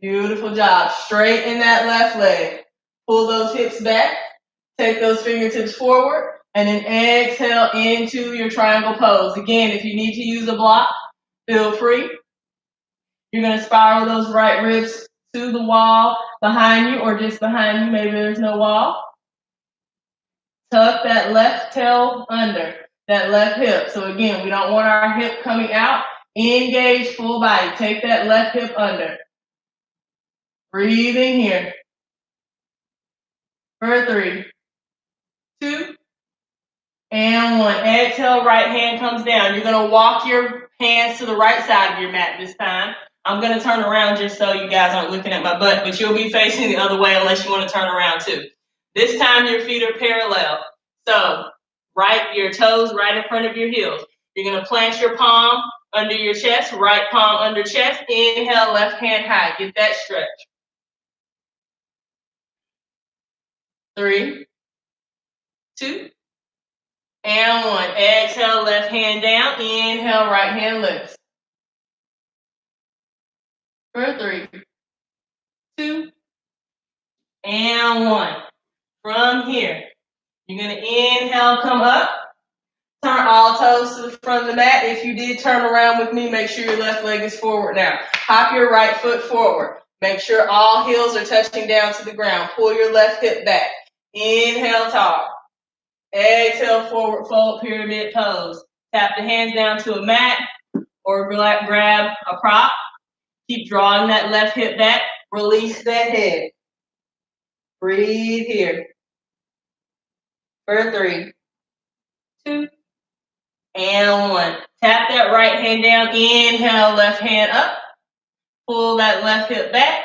Beautiful job. Straighten that left leg. Pull those hips back. Take those fingertips forward. And then exhale into your triangle pose. Again, if you need to use a block, feel free. You're going to spiral those right ribs to the wall behind you or just behind you. Maybe there's no wall. Tuck that left tail under, that left hip. So again, we don't want our hip coming out. Engage full body. Take that left hip under. Breathe in here. For 3, 2, and 1. Exhale, right hand comes down. You're going to walk your hands to the right side of your mat this time. I'm going to turn around just so you guys aren't looking at my butt, but you'll be facing the other way unless you want to turn around too. This time your feet are parallel. So your toes right in front of your heels. You're going to plant your palm under your chest, right palm under chest. Inhale, left hand high. Get that stretch. 3, 2, and 1. Exhale, left hand down. Inhale, right hand lifts. For 3, 2, and 1. From here, you're going to inhale, come up. Turn all toes to the front of the mat. If you did turn around with me, make sure your left leg is forward now. Hop your right foot forward. Make sure all heels are touching down to the ground. Pull your left hip back. Inhale, tall. Exhale, forward fold, pyramid pose. Tap the hands down to a mat or grab a prop. Keep drawing that left hip back. Release that head. Breathe here. For 3, 2, and 1. Tap that right hand down. Inhale, left hand up. Pull that left hip back.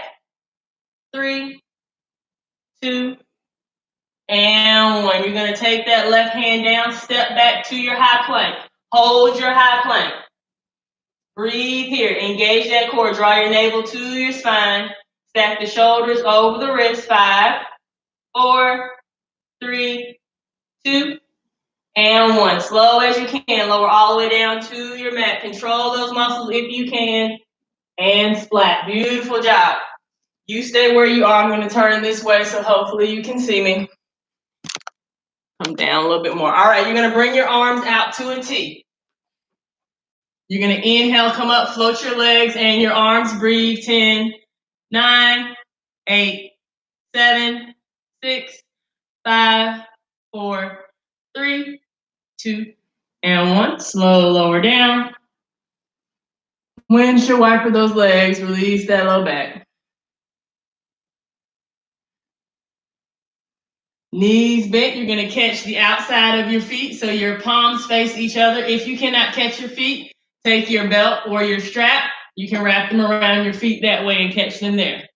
3, 2, and 1. You're going to take that left hand down. Step back to your high plank. Hold your high plank. Breathe here. Engage that core. Draw your navel to your spine. Stack the shoulders over the wrists. 5, 4, 3, 2, and 1. Slow as you can. Lower all the way down to your mat. Control those muscles if you can. And splat. Beautiful job. You stay where you are. I'm going to turn this way so hopefully you can see me. Come down a little bit more. All right, you're going to bring your arms out to a T. You're going to inhale, come up, float your legs and your arms. Breathe. 10, 9, 8, 7, 6, 5, 4, 3, 2, and 1. Slow lower down. Windshield wiper those legs. Release that low back. Knees bent, you're going to catch the outside of your feet so your palms face each other. If you cannot catch your feet, take your belt or your strap. You can wrap them around your feet that way and catch them there.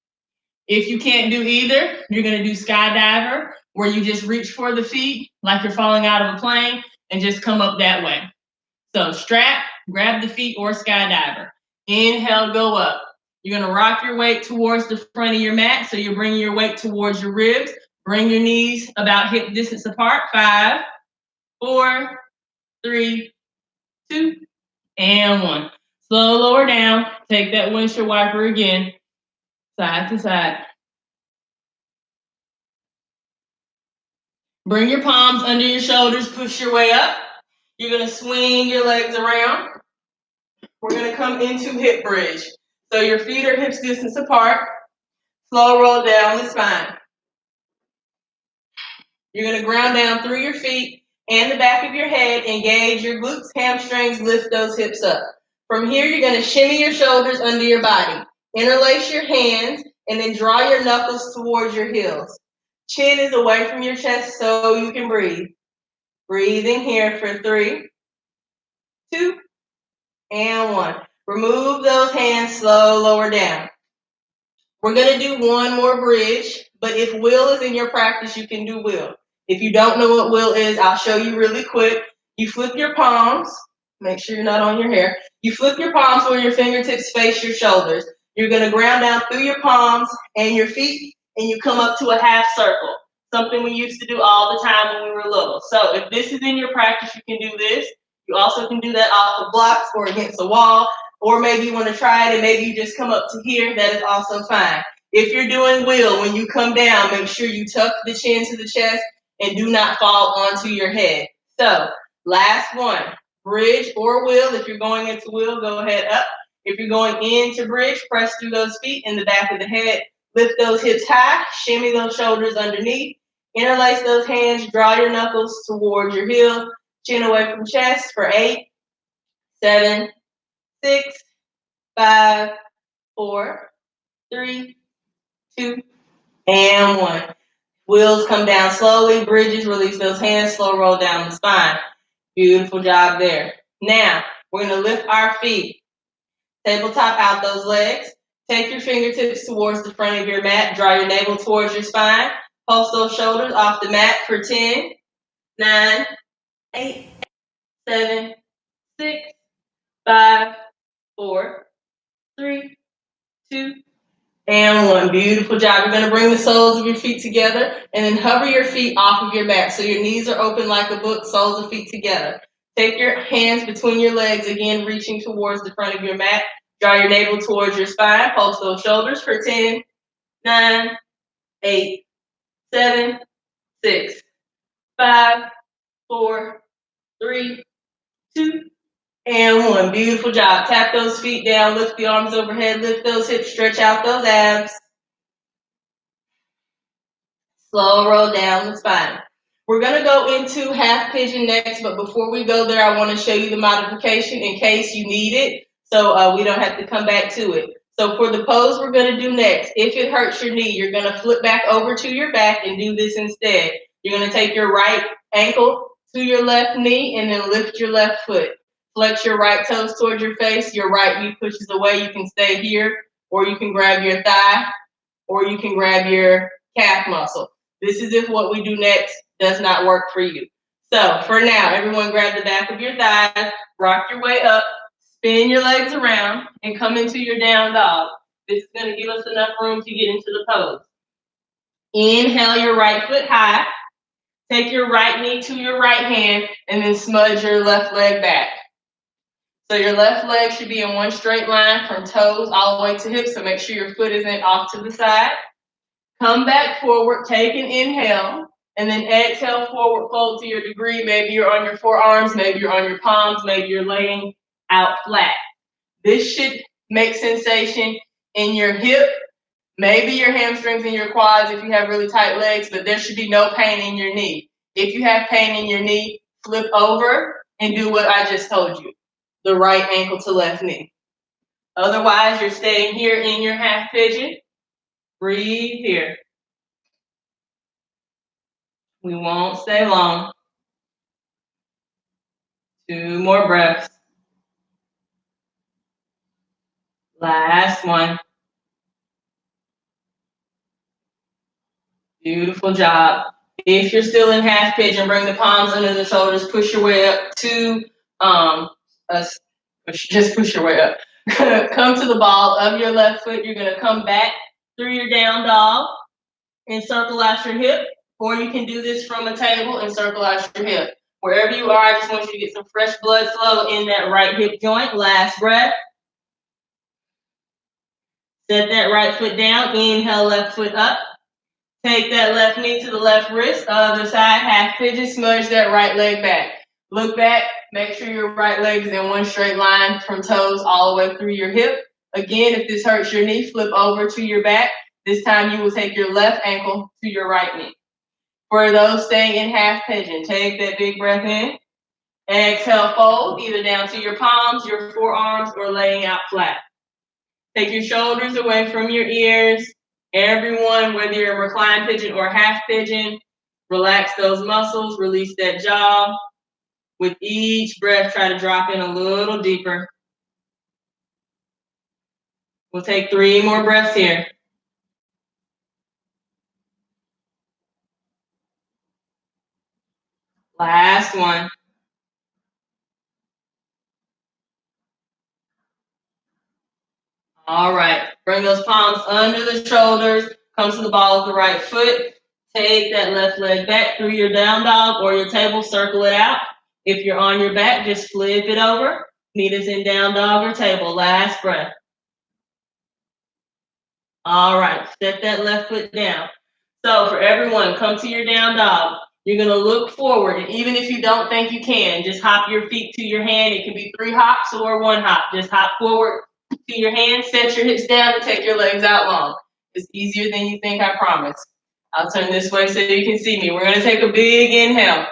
If you can't do either, you're going to do skydiver, where you just reach for the feet like you're falling out of a plane and just come up that way. So strap, grab the feet, or skydiver. Inhale, go up. You're going to rock your weight towards the front of your mat, so you're bringing your weight towards your ribs. Bring your knees about hip distance apart. 5, 4, 3, 2, and 1. Slow lower down. Take that windshield wiper again, side to side. Bring your palms under your shoulders. Push your way up. You're going to swing your legs around. We're going to come into hip bridge. So your feet are hips distance apart. Slow roll down the spine. You're going to ground down through your feet and the back of your head. Engage your glutes, hamstrings, lift those hips up. From here, you're going to shimmy your shoulders under your body. Interlace your hands and then draw your knuckles towards your heels. Chin is away from your chest so you can breathe. Breathe in here for 3, 2, and 1. Remove those hands, slow, lower down. We're going to do one more bridge, but if wheel is in your practice, you can do wheel. If you don't know what wheel is, I'll show you really quick. You flip your palms. Make sure you're not on your hair. You flip your palms where your fingertips face your shoulders. You're going to ground down through your palms and your feet, and you come up to a half circle, something we used to do all the time when we were little. So if this is in your practice, you can do this. You also can do that off of blocks or against a wall. Or maybe you want to try it and maybe you just come up to here. That is also fine. If you're doing wheel, when you come down, make sure you tuck the chin to the chest and do not fall onto your head. So, last one. Bridge or wheel. If you're going into wheel, go ahead up. If you're going into bridge, press through those feet in the back of the head. Lift those hips high. Shimmy those shoulders underneath. Interlace those hands. Draw your knuckles towards your heel. Chin away from chest for 8, 7, 6, 5, 4, 3, 2, and 1. Wheels come down slowly. Bridges, release those hands. Slow roll down the spine. Beautiful job there. Now, we're going to lift our feet. Tabletop out those legs. Take your fingertips towards the front of your mat. Draw your navel towards your spine. Pulse those shoulders off the mat for 10, 9, 8, 7, 6, 5, 4, 3, 2, and 1. Beautiful job. You're going to bring the soles of your feet together and then hover your feet off of your mat. So your knees are open like a book, soles of feet together. Take your hands between your legs, again, reaching towards the front of your mat. Draw your navel towards your spine. Pulse those shoulders for 10, 9, 8, 7, 6, 5, 4, 3, 2, and 1. Beautiful job. Tap those feet down. Lift the arms overhead. Lift those hips. Stretch out those abs. Slow roll down the spine. We're going to go into half pigeon next, but before we go there, I want to show you the modification in case you need it, so we don't have to come back to it. So for the pose we're going to do next, if it hurts your knee, you're going to flip back over to your back and do this instead. You're going to take your right ankle to your left knee and then lift your left foot. Flex your right toes towards your face. Your right knee pushes away. You can stay here, or you can grab your thigh, or you can grab your calf muscle. This is if what we do next does not work for you. So for now, everyone grab the back of your thighs, rock your way up, spin your legs around, and come into your down dog. This is going to give us enough room to get into the pose. Inhale your right foot high. Take your right knee to your right hand, and then smudge your left leg back. So your left leg should be in one straight line from toes all the way to hips, so make sure your foot isn't off to the side. Come back forward, take an inhale, and then exhale, forward fold to your degree. Maybe you're on your forearms, maybe you're on your palms, maybe you're laying out flat. This should make sensation in your hip, maybe your hamstrings and your quads if you have really tight legs, but there should be no pain in your knee. If you have pain in your knee, flip over and do what I just told you, the right ankle to left knee. Otherwise, you're staying here in your half pigeon. Breathe here. We won't stay long. 2 more breaths. Last one. Beautiful job. If you're still in half pigeon, bring the palms under the shoulders, push your way up to just push your way up. Come to the ball of your left foot. You're gonna come back through your down dog and circle out your hip, or you can do this from a table and circle out your hip. Wherever you are, I just want you to get some fresh blood flow in that right hip joint. Last breath. Set that right foot down. Inhale, left foot up. Take that left knee to the left wrist. Other side, half pigeon. Smudge that right leg back. Look back. Make sure your right leg is in one straight line from toes all the way through your hip. Again, if this hurts your knee, flip over to your back. This time you will take your left ankle to your right knee. For those staying in half pigeon, take that big breath in. Exhale, fold either down to your palms, your forearms, or laying out flat. Take your shoulders away from your ears. Everyone, whether you're a reclined pigeon or half pigeon, relax those muscles, release that jaw. With each breath, try to drop in a little deeper. We'll take 3 more breaths here. Last one. All right, bring those palms under the shoulders, come to the ball of the right foot. Take that left leg back through your down dog or your table, circle it out. If you're on your back, just flip it over. Meet us in down dog or table. Last breath. All right, set that left foot down. So for everyone, come to your down dog. You're gonna look forward, and even if you don't think you can, just hop your feet to your hand. It can be 3 hops or 1 hop. Just hop forward to your hand, set your hips down, and take your legs out long. It's easier than you think, I promise. I'll turn this way so you can see me. We're gonna take a big inhale.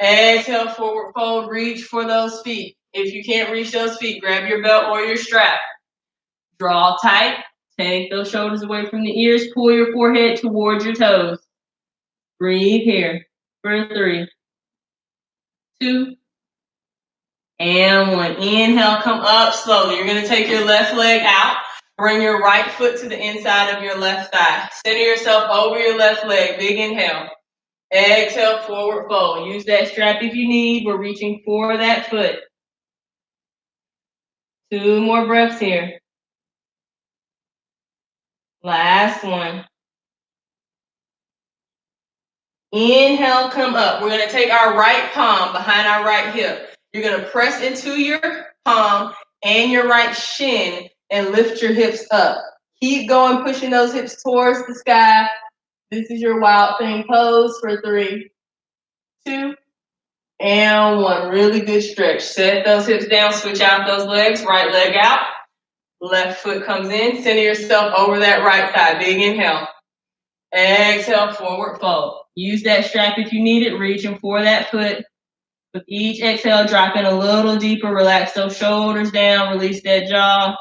Exhale, forward fold, reach for those feet. If you can't reach those feet, grab your belt or your strap. Draw tight. Take those shoulders away from the ears. Pull your forehead towards your toes. Breathe here for 3, 2, And one. Inhale, come up slowly. You're going to take your left leg out. Bring your right foot to the inside of your left thigh. Center yourself over your left leg. Big inhale. Exhale, forward fold. Use that strap if you need. We're reaching for that foot. 2 more breaths here. Last one. Inhale, come up. We're going to take our right palm behind our right hip. You're going to press into your palm and your right shin and lift your hips up. Keep going, pushing those hips towards the sky. This is your wild thing pose for 3, 2, and 1. Really good stretch. Set those hips down, switch out those legs. Right leg out. Left foot comes in. Center yourself over that right thigh. Big inhale. Exhale, forward fold. Use that strap if you need it, reaching for that foot. With each exhale, drop in a little deeper. Relax those shoulders down. Release that jaw.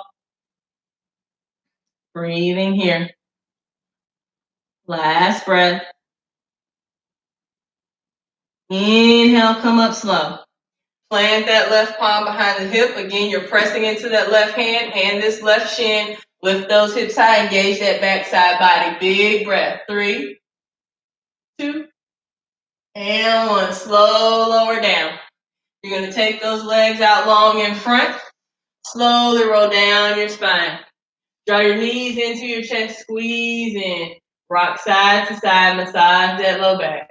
Breathing here. Last breath. Inhale, come up slow. Plant that left palm behind the hip. Again, you're pressing into that left hand and this left shin. Lift those hips high. Engage that backside body. Big breath. 3, 2, and 1. Slow lower down. You're going to take those legs out long in front. Slowly roll down your spine. Draw your knees into your chest. Squeeze in. Rock side to side. Massage that low back.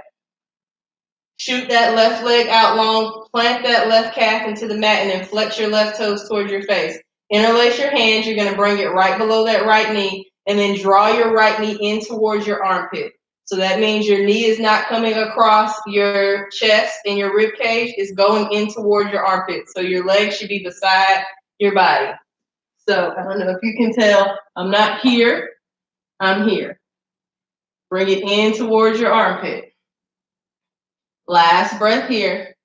Shoot that left leg out long. Plant that left calf into the mat and then flex your left toes towards your face. Interlace your hands. You're going to bring it right below that right knee and then draw your right knee in towards your armpit. So that means your knee is not coming across your chest and your rib cage is going in towards your armpit. So your legs should be beside your body. So I don't know if you can tell, I'm not here, I'm here. Bring it in towards your armpit. Last breath here.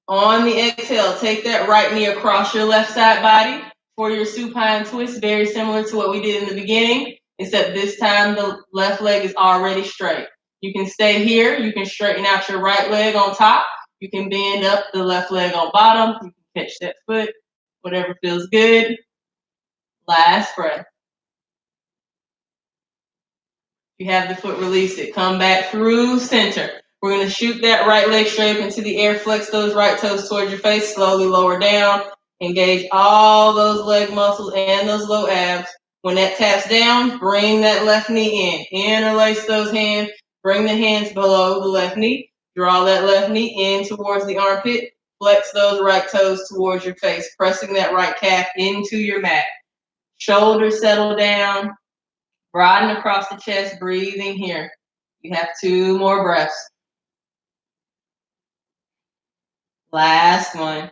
On the exhale, take that right knee across your left side body for your supine twist, very similar to what we did in the beginning, except this time the left leg is already straight. You can stay here. You can straighten out your right leg on top. You can bend up the left leg on bottom. You can catch that foot, whatever feels good. Last breath. If you have the foot, release it. Come back through center. We're going to shoot that right leg straight up into the air. Flex those right toes towards your face. Slowly lower down. Engage all those leg muscles and those low abs. When that taps down, bring that left knee in. Interlace those hands. Bring the hands below the left knee. Draw that left knee in towards the armpit. Flex those right toes towards your face. Pressing that right calf into your mat. Shoulders settle down. Broaden across the chest, breathing here. You have 2 more breaths. Last one.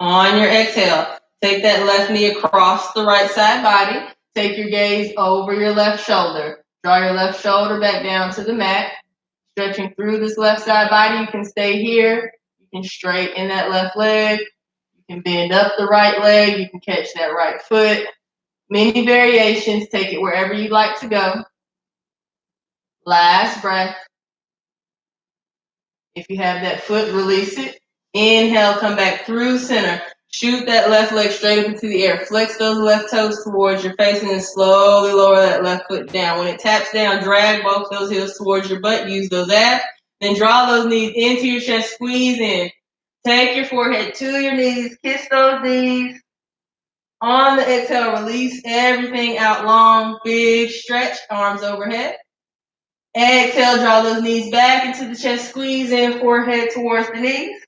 On your exhale, take that left knee across the right side body. Take your gaze over your left shoulder. Draw your left shoulder back down to the mat. Stretching through this left side body. You can stay here. You can straighten that left leg. You can bend up the right leg. You can catch that right foot. Many variations. Take it wherever you'd like to go. Last breath. If you have that foot, release it. Inhale, come back through center. Shoot that left leg straight up into the air. Flex those left toes towards your face and then slowly lower that left foot down. When it taps down, drag both those heels towards your butt. Use those abs. Then draw those knees into your chest. Squeeze in. Take your forehead to your knees. Kiss those knees. On the exhale, release everything out long. Big stretch. Arms overhead. Exhale, draw those knees back into the chest. Squeeze in, forehead towards the knees.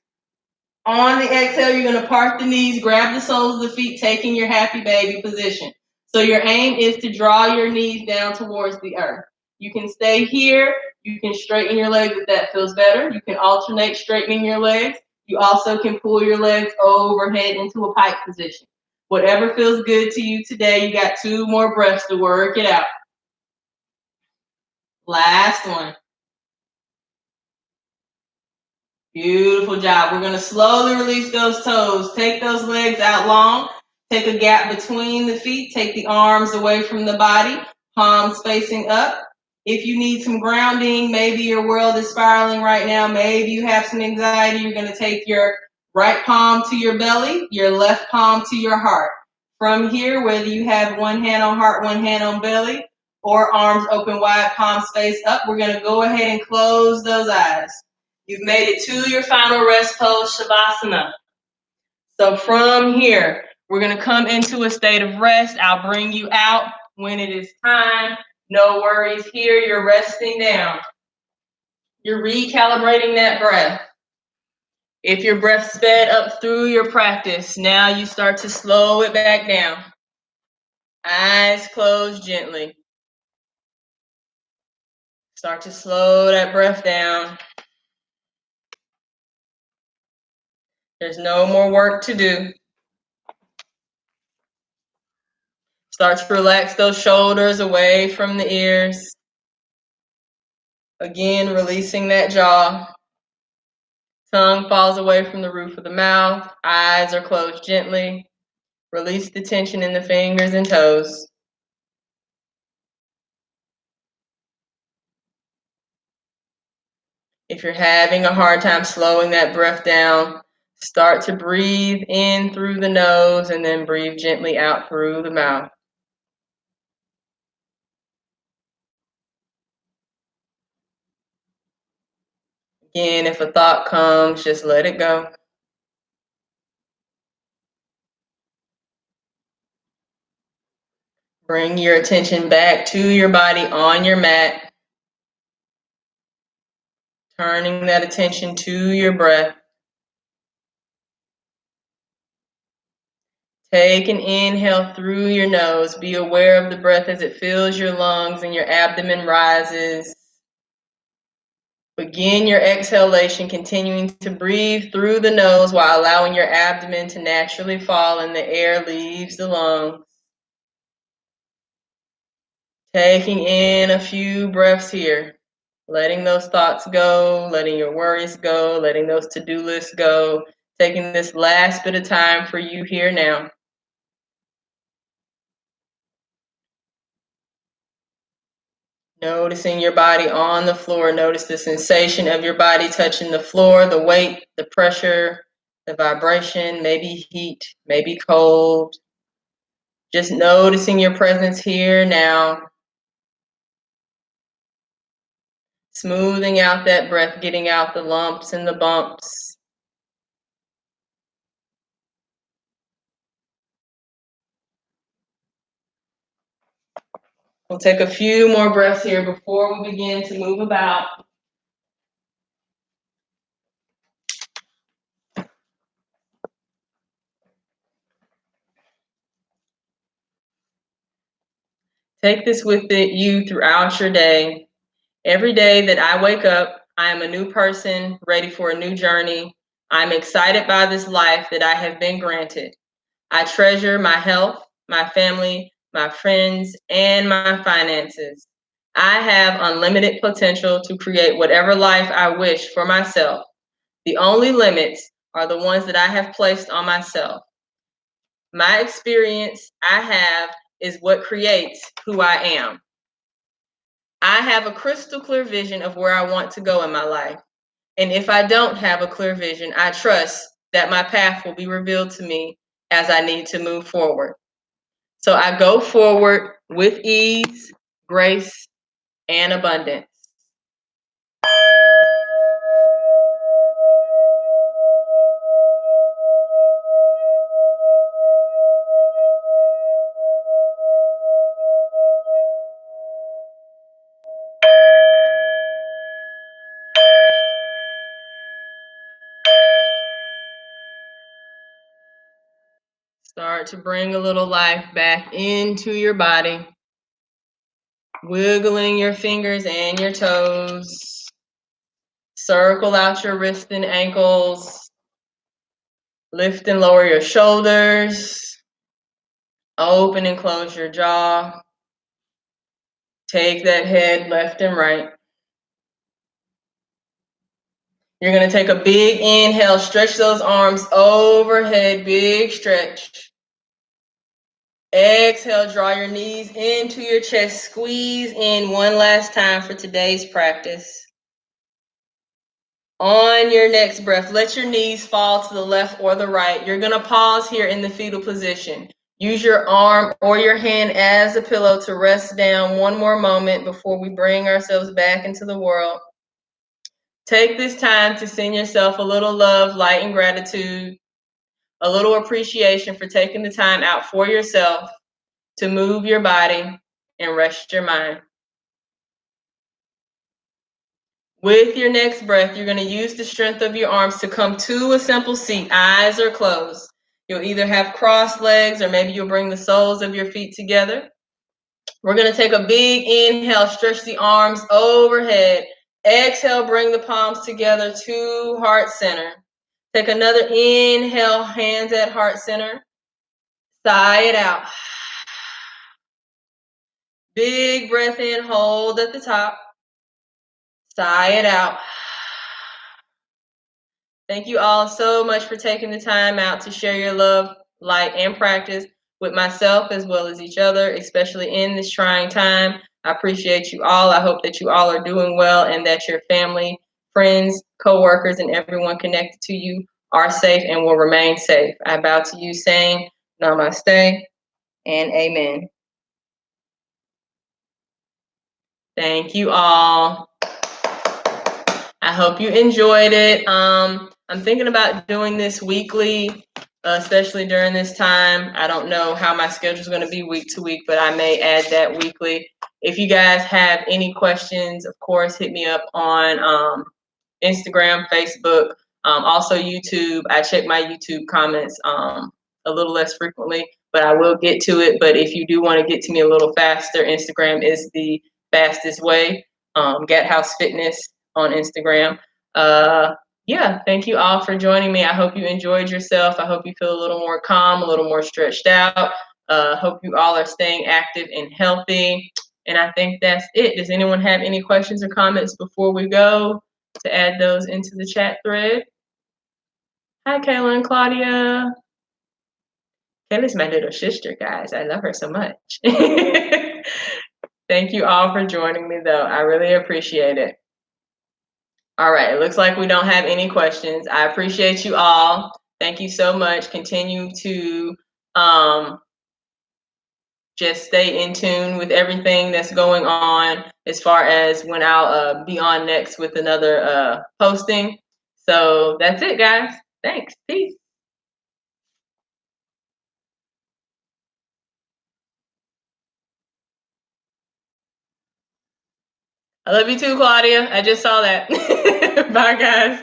On the exhale, you're going to part the knees, grab the soles of the feet, taking your happy baby position. So your aim is to draw your knees down towards the earth. You can stay here. You can straighten your legs if that feels better. You can alternate straightening your legs. You also can pull your legs overhead into a pike position. Whatever feels good to you today, you got 2 more breaths to work it out. Last one. Beautiful job. We're going to slowly release those toes. Take those legs out long. Take a gap between the feet. Take the arms away from the body. Palms facing up. If you need some grounding, maybe your world is spiraling right now, maybe you have some anxiety, you're going to take your right palm to your belly, your left palm to your heart. From here, whether you have one hand on heart, one hand on belly, or arms open wide, palms face up, we're going to go ahead and close those eyes. You've made it to your final rest pose, Shavasana. So from here, we're going to come into a state of rest. I'll bring you out when it is time. No worries here. You're resting down. You're recalibrating that breath. If your breath sped up through your practice, now you start to slow it back down. Eyes closed gently. Start to slow that breath down. There's no more work to do. Start to relax those shoulders away from the ears. Again, releasing that jaw. Tongue falls away from the roof of the mouth. Eyes are closed gently. Release the tension in the fingers and toes. If you're having a hard time slowing that breath down, start to breathe in through the nose and then breathe gently out through the mouth. Again, if a thought comes, just let it go. Bring your attention back to your body on your mat. Turning that attention to your breath. Take an inhale through your nose. Be aware of the breath as it fills your lungs and your abdomen rises. Begin your exhalation, continuing to breathe through the nose while allowing your abdomen to naturally fall and the air leaves the lungs. Taking in a few breaths here. Letting those thoughts go, letting your worries go, letting those to-do lists go. Taking this last bit of time for you here now. Noticing your body on the floor. Notice the sensation of your body touching the floor, the weight, the pressure, the vibration, maybe heat, maybe cold. Just noticing your presence here now. Smoothing out that breath, getting out the lumps and the bumps. We'll take a few more breaths here before we begin to move about. Take this with you throughout your day. Every day that I wake up, I am a new person, ready for a new journey. I'm excited by this life that I have been granted. I treasure my health, my family, my friends, and my finances. I have unlimited potential to create whatever life I wish for myself. The only limits are the ones that I have placed on myself. My experience I have is what creates who I am. I have a crystal clear vision of where I want to go in my life. And if I don't have a clear vision, I trust that my path will be revealed to me as I need to move forward. So I go forward with ease, grace, and abundance. Start to bring a little life back into your body. Wiggling your fingers and your toes. Circle out your wrists and ankles. Lift and lower your shoulders. Open and close your jaw. Take that head left and right. You're going to take a big inhale. Stretch those arms overhead. Big stretch. Exhale, draw your knees into your chest. Squeeze in one last time for today's practice. On your next breath, let your knees fall to the left or the right. You're going to pause here in the fetal position. Use your arm or your hand as a pillow to rest down one more moment before we bring ourselves back into the world. Take this time to send yourself a little love, light, and gratitude, a little appreciation for taking the time out for yourself to move your body and rest your mind. With your next breath, you're going to use the strength of your arms to come to a simple seat. Eyes are closed. You'll either have crossed legs or maybe you'll bring the soles of your feet together. We're going to take a big inhale, stretch the arms overhead. Exhale, bring the palms together to heart center. Take another inhale, hands at heart center. Sigh it out. Big breath in, hold at the top. Sigh it out. Thank you all so much for taking the time out to share your love, light, and practice with myself as well as each other, especially in this trying time. I appreciate you all. I hope that you all are doing well and that your family, friends, co-workers, and everyone connected to you are safe and will remain safe. I bow to you saying namaste and amen. Thank you all. I hope you enjoyed it. I'm thinking about doing this weekly, especially during this time. I don't know how my schedule is going to be week to week, but I may add that weekly. If you guys have any questions, of course, hit me up on Instagram, Facebook, also YouTube. I check my YouTube comments a little less frequently, but I will get to it. But if you do want to get to me a little faster, Instagram is the fastest way. Gathousefitness on Instagram. Yeah, thank you all for joining me. I hope you enjoyed yourself. I hope you feel a little more calm, a little more stretched out. Hope you all are staying active and healthy. And I think that's it. Does anyone have any questions or comments before we go to add those into the chat thread? Hi, Kayla and Claudia. Kayla's my little sister, guys. I love her so much. Thank you all for joining me, though. I really appreciate it. All right, it looks like we don't have any questions. I appreciate you all. Thank you so much. Continue to just stay in tune with everything that's going on as far as when I'll be on next with another posting. So that's it, guys. Thanks. Peace. I love you too, Claudia. I just saw that. Bye, guys.